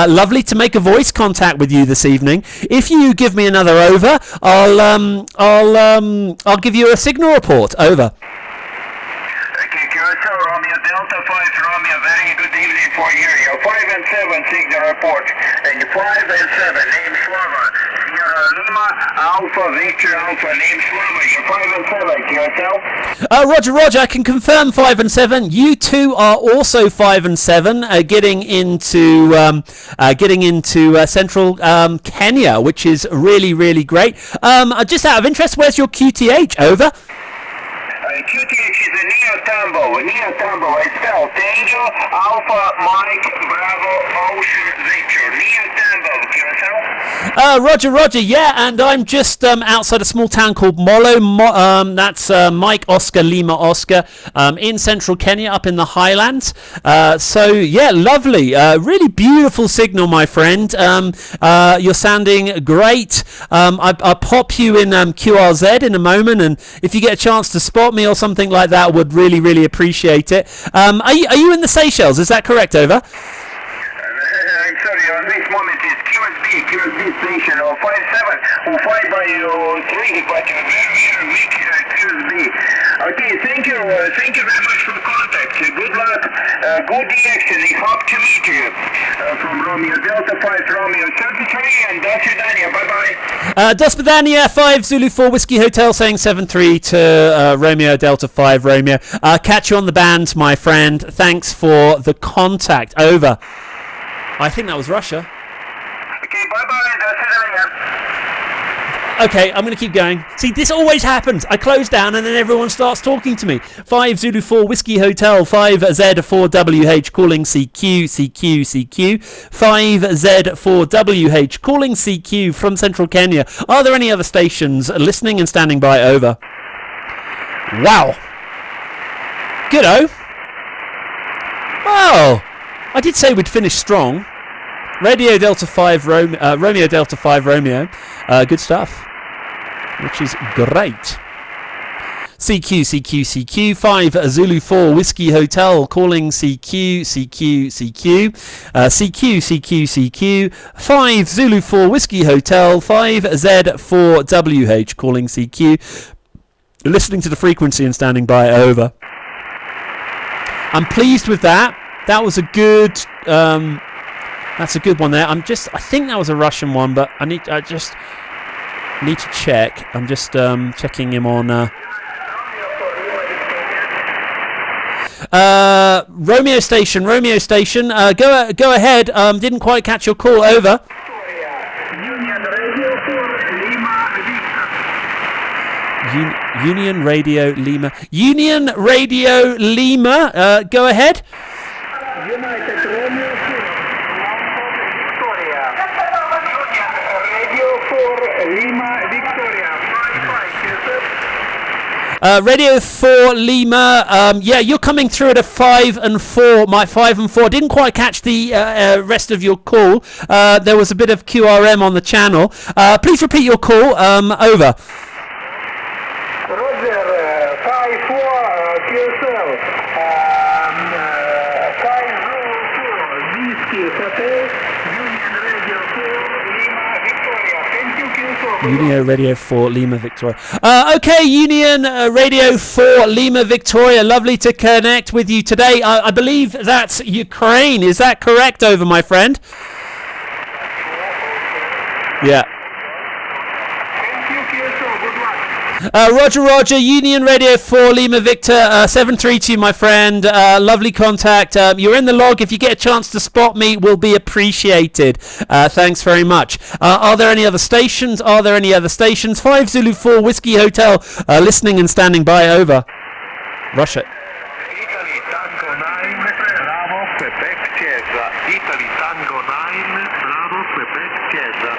Lovely to make a voice contact with you this evening. If you give me another over, I'll give you a signal report, over. Okay, QSL Romeo Delta 5 Romeo, very good evening for you. Your 5 and 7 signal report. And 5 and 7, name Slava. Sierra Lima, Alpha Victor Alpha, name Slava. Your 5 and 7, QSL. Roger, I can confirm 5 and 7. You two are also 5 and 7, getting into Central Kenya, which is really, really great. Just out of interest, where's your QTH, over? QTH is a Neo Tambo, I spell Tango, Alpha, Mike, Bravo, Ocean, Victor, Neo Tambo, QSL? Roger, yeah, and I'm just outside a small town called Molo, that's Mike Oscar, Lima Oscar, in Central Kenya, up in the highlands. So, yeah, lovely, really beautiful signal, my friend. You're sounding great. I'll pop you in QRZ in a moment, and if you get a chance to spot me or something like that, would really, really appreciate it. Are you in the Seychelles? Is that correct, over? I'm sorry, on this moment it's QSB station, 57, 5 by 3, but very weak QSB. Okay, thank you very much for the contact. Good luck, good direction. I hope to meet you. From Romeo Delta 5 Romeo 33 and До свидания, bye-bye. До свидания, 5 Zulu 4 Whiskey Hotel, saying 7-3 to Romeo Delta 5 Romeo. Catch you on the band, my friend. Thanks for the contact, over. I think that was Russia. Okay, bye-bye, До свидания. Okay, I'm going to keep going. See, this always happens. I close down and then everyone starts talking to me. 5 Zulu 4 Whiskey Hotel, 5Z4WH, calling CQ. 5Z4WH, calling CQ from Central Kenya. Are there any other stations listening and standing by, over? Wow. Good-o. Well, I did say we'd finish strong. Radio Delta 5 Romeo Delta 5 Romeo. Good stuff. Which is great. CQ, 5 Zulu 4 Whiskey Hotel, calling CQ. CQ, 5 Zulu 4 Whiskey Hotel, 5Z4WH, calling CQ. Listening to the frequency and standing by, over. I'm pleased with that. That was a good... that's a good one there. I think that was a Russian one, but Need to check. I'm just checking him on. Romeo Station. Go ahead. Didn't quite catch your call. Over. Union Radio Lima. Union Radio Lima. Go ahead. United Romeo Lima Victoria. Radio 4 Lima. Yeah, you're coming through at a 5 and 4. My 5 and 4. Didn't quite catch the rest of your call. There was a bit of QRM on the channel. Please repeat your call. Over. Roger, 5-4 QSL. 5-0-4 Whiskey Hotel. Union Radio 4 Lima Victoria. Thank you, QSL. Union Radio 4 Lima Victoria. Okay, Union Radio 4 Lima Victoria. Lovely to connect with you today. I believe that's Ukraine. Is that correct, over, my friend? Yeah. Roger, Union Radio 4 Lima Victor 732, my friend. Lovely contact. You're in the log. If you get a chance to spot me, will be appreciated. Thanks very much. Are there any other stations? 5 Zulu 4 Whiskey Hotel, listening and standing by. Over. Russia. Italy Tango 9 Bravo Quebec Chiesa. Italy Tango 9 Bravo Quebec Chiesa.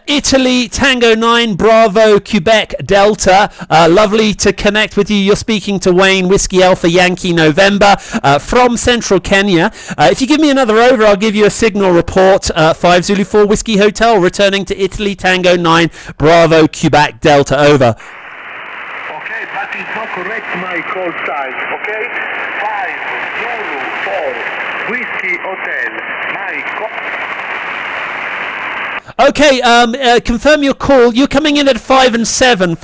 Italy Tango 9 Bravo Quebec Delta. Lovely to connect with you. You're speaking to Wayne Whiskey Alpha Yankee November from Central Kenya. If you give me another over, I'll give you a signal report. 5 Zulu 4 Whiskey Hotel, returning to Italy Tango 9 Bravo Quebec Delta. Over. Okay, that is not correct, my call sign. Okay, 5 Zulu 4 Whiskey Hotel. My call. Okay, confirm your call. You're coming in at 5 and 7.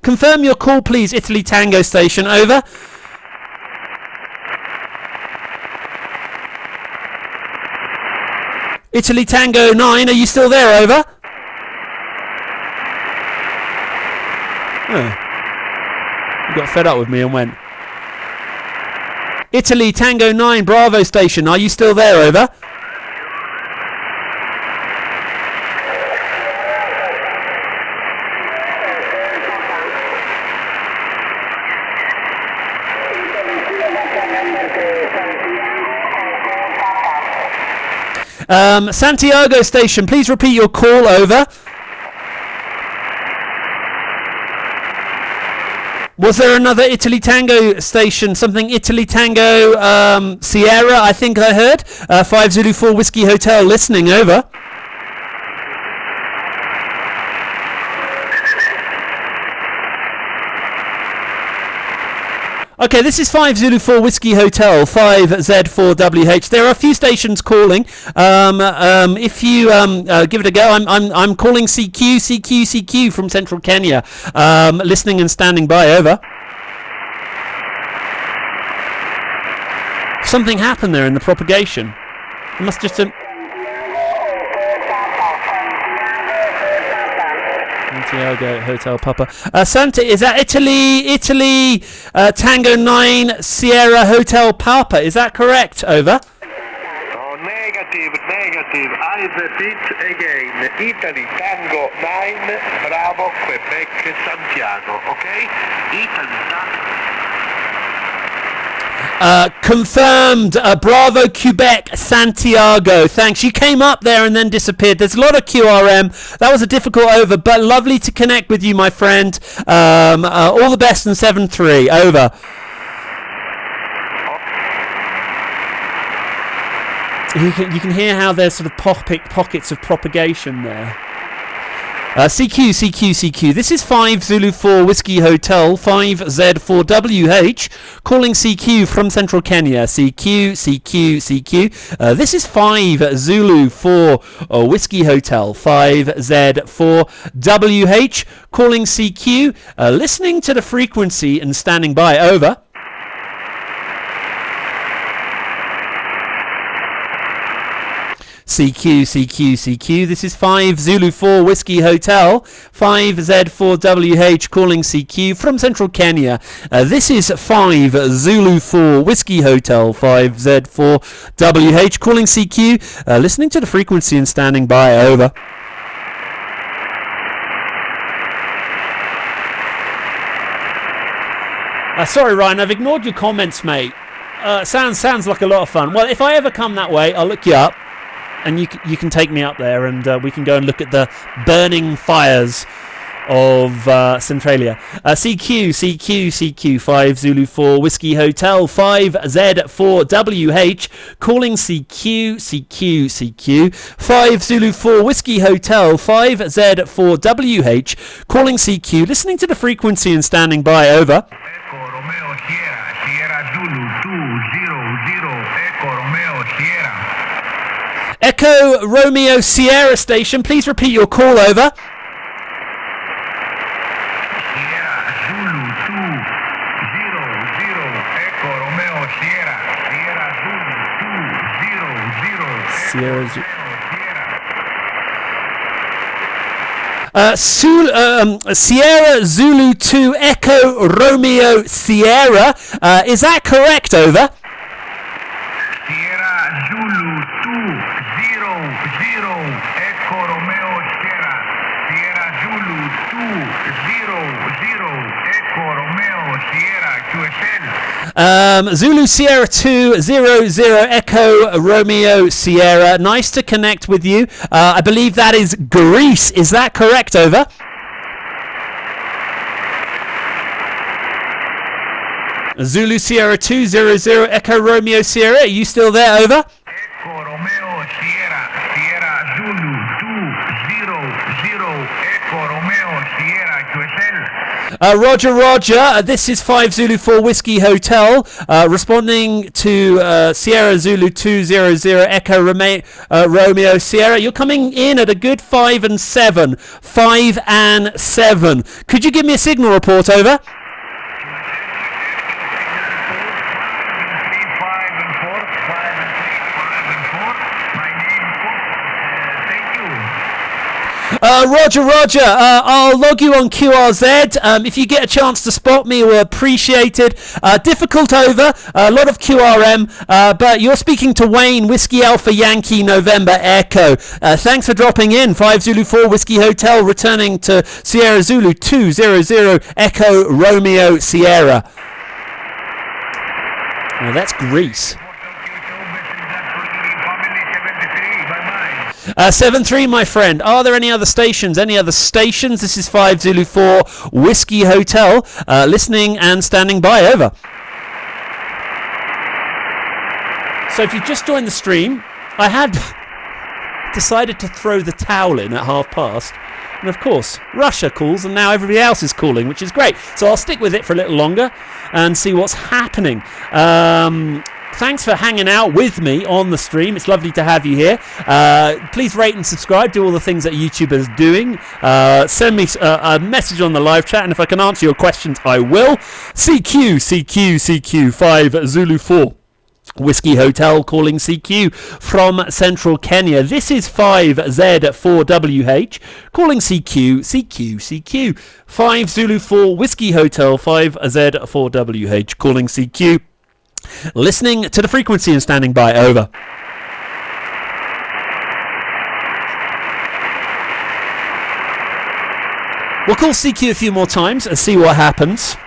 Confirm your call, please, Italy Tango Station. Over. Italy Tango 9, are you still there? Over. Oh. You got fed up with me and went. Italy Tango 9 Bravo Station, are you still there? Over. Santiago Station, please repeat your call. Over. Was there another Italy Tango station? Something Italy Tango Sierra, I think I heard. 5 Zulu 4 Whiskey Hotel, listening. Over. Okay, this is 5 Zulu 4 Whiskey Hotel, 5Z4WH. There are a few stations calling. If you give it a go, I'm calling CQ from Central Kenya. Listening and standing by. Over. Something happened there in the propagation. It must just. Santiago Hotel Papa. Santa, is that Italy Tango 9 Sierra Hotel Papa? Is that correct? Over. Oh, negative. I repeat again. Italy Tango 9 Bravo Quebec Santiago. Okay? Italy Tango. Confirmed. Bravo Quebec Santiago. Thanks. You came up there and then disappeared. There's a lot of QRM. That was a difficult over, but lovely to connect with you, my friend. All the best in 7-3. Over. You can hear how there's sort of pockets of propagation there. CQ. This is 5 Zulu 4 Whiskey Hotel, 5Z4WH, calling CQ from Central Kenya. CQ. This is 5 Zulu 4 Whiskey Hotel, 5Z4WH, calling CQ, listening to the frequency and standing by. Over. CQ. This is 5 Zulu 4 Whiskey Hotel, 5Z4WH calling CQ from Central Kenya. This is 5 Zulu 4 Whiskey Hotel, 5Z4WH calling CQ. Listening to the frequency and standing by. Over. Sorry, Ryan, I've ignored your comments, mate. Sounds like a lot of fun. Well, if I ever come that way, I'll look you up, and you can take me up there, and we can go and look at the burning fires of Centralia. CQ 5 Zulu 4 Whiskey Hotel, 5Z4WH calling CQ 5 Zulu 4 Whiskey Hotel, 5Z4WH calling CQ. Listening to the frequency and standing by. Over. Echo Romeo Sierra Station, please repeat your call. Over. Sierra Zulu 2 Echo Romeo Sierra. Is that correct? Over. Sierra Zulu 200 Echo Romeo Sierra. Sierra Zulu 200 Echo Romeo Sierra QSL. Zulu Sierra 200 Echo Romeo Sierra. Nice to connect with you. I believe that is Greece. Is that correct? Over. Zulu Sierra 200 Echo Romeo Sierra. Are you still there? Over. Echo Romeo Sierra. Sierra Zulu 200 Echo Romeo Sierra QSL. Roger. This is 5 Zulu 4 Whiskey Hotel, responding to Sierra Zulu 200 Echo Romeo Sierra. You're coming in at a good 5 and 7. 5 and 7. Could you give me a signal report? Over. Roger. I'll log you on QRZ. If you get a chance to spot me, we'll appreciate it. Difficult. Over. A lot of QRM, but you're speaking to Wayne, Whiskey Alpha Yankee November Echo. Thanks for dropping in. 5 Zulu 4 Whiskey Hotel, returning to Sierra Zulu 200 Echo Romeo Sierra. Well, that's Greece. 7-3, my friend. Are there any other stations? This is 5 Zulu 4 Whiskey Hotel, listening and standing by. Over. So if you just joined the stream, I had decided to throw the towel in at past. And of course, Russia calls, and now everybody else is calling, which is great. So I'll stick with it for a little longer and see what's happening. Thanks for hanging out with me on the stream. It's lovely to have you here. Please rate and subscribe. Do all the things that YouTube is doing. Send me a message on the live chat, and if I can answer your questions, I will. CQ 5 Zulu 4 Whiskey Hotel calling CQ from Central Kenya. This is 5Z4WH calling CQ 5 Zulu 4 Whiskey Hotel, 5Z4WH calling CQ. Listening to the frequency and standing by. Over. We'll call CQ a few more times and see what happens.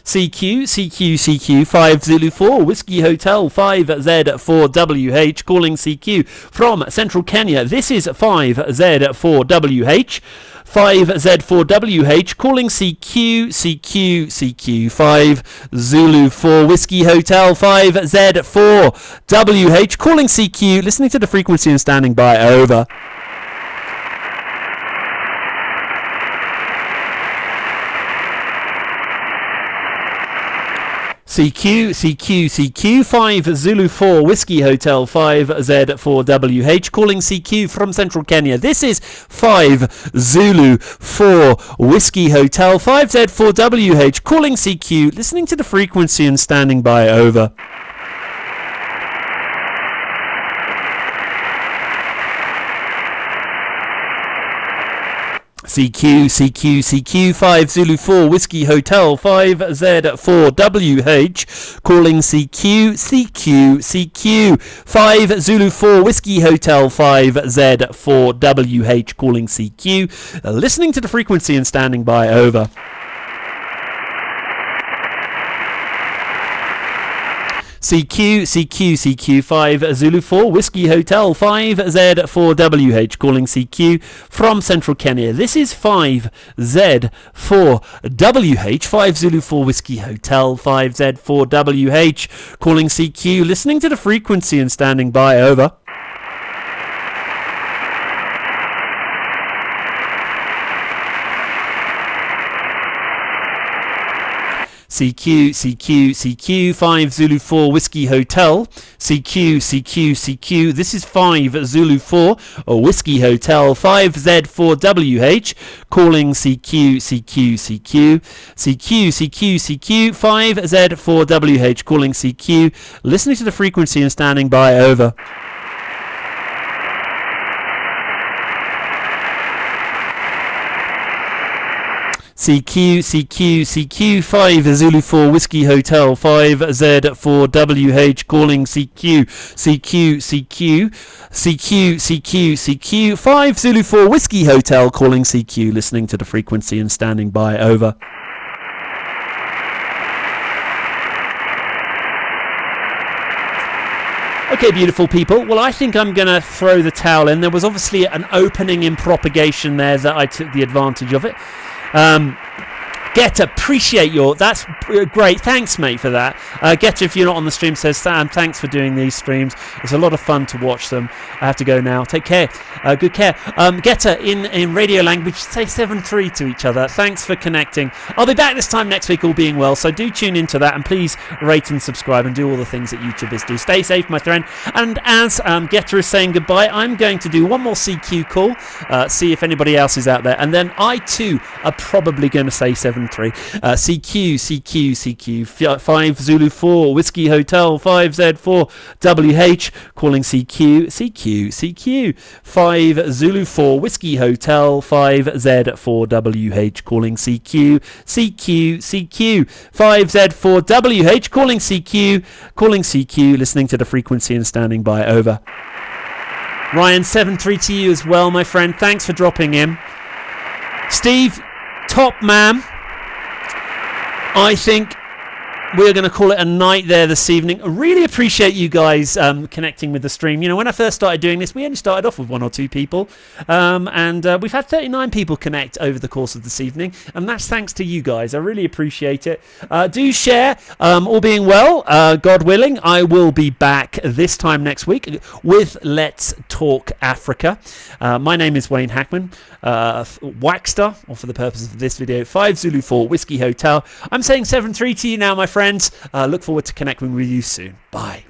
CQ 5 Zulu 4 Whiskey Hotel, 5Z4WH calling CQ from Central Kenya. This is 5Z4WH. 5Z4WH calling CQ 5 Zulu 4 Whiskey Hotel, 5Z4WH calling CQ, listening to the frequency and standing by. Over. CQ 5 Zulu 4 Whiskey Hotel, 5Z4WH calling CQ from Central Kenya. This is 5 Zulu 4 Whiskey Hotel, 5Z4WH calling CQ, listening to the frequency and standing by. Over. CQ 5 Zulu 4 Whiskey Hotel 5Z4WH calling CQ 5 Zulu 4 Whiskey Hotel 5Z4WH calling CQ, listening to the frequency and standing by. Over. CQ 5 Zulu 4 Whiskey Hotel 5Z4WH calling CQ from Central Kenya. This is 5Z4WH 5 Zulu 4 Whiskey Hotel 5Z4WH calling CQ, listening to the frequency and standing by. Over. CQ 5 Zulu 4 Whiskey Hotel CQ this is 5 Zulu 4 Whiskey Hotel 5Z4WH calling CQ 5Z4WH calling CQ, listening to the frequency and standing by. Over. CQ 5 Zulu 4 Whiskey Hotel 5Z4WH calling CQ 5 Zulu 4 Whiskey Hotel calling CQ, listening to the frequency and standing by. Over. Okay, beautiful people. Well, I think I'm going to throw the towel in. There was obviously an opening in propagation there that I took the advantage of it. Appreciate that's great. Thanks, mate, for that. If you're not on the stream, says Sam, thanks for doing these streams. It's a lot of fun to watch them. I have to go now. Take care. Good care. In radio language, say 7-3 to each other. Thanks for connecting. I'll be back this time next week, all being well. So do tune into that, and please rate and subscribe and do all the things that YouTubers do. Stay safe, my friend. And as Getter is saying goodbye, I'm going to do one more CQ call, see if anybody else is out there, and then I too are probably going to say 7-3. CQ 5 Zulu 4 Whiskey Hotel 5Z4WH calling CQ 5 Zulu 4 Whiskey Hotel 5Z4WH calling CQ 5Z4WH calling CQ, listening to the frequency and standing by. Over. Ryan 7-3 to you as well, my friend. Thanks for dropping in. Steve, top man. I think we're going to call it a night there this evening. I really appreciate you guys connecting with the stream. You know, when I first started doing this, we only started off with 1 or 2 people. And we've had 39 people connect over the course of this evening. And that's thanks to you guys. I really appreciate it. Do share. All being well, God willing, I will be back this time next week with Let's Talk Africa. My name is Wayne Hackman. Whackstar, or for the purpose of this video, 5 Zulu 4 Whiskey Hotel. I'm saying 7-3 to you now, my friends. Look forward to connecting with you soon. Bye.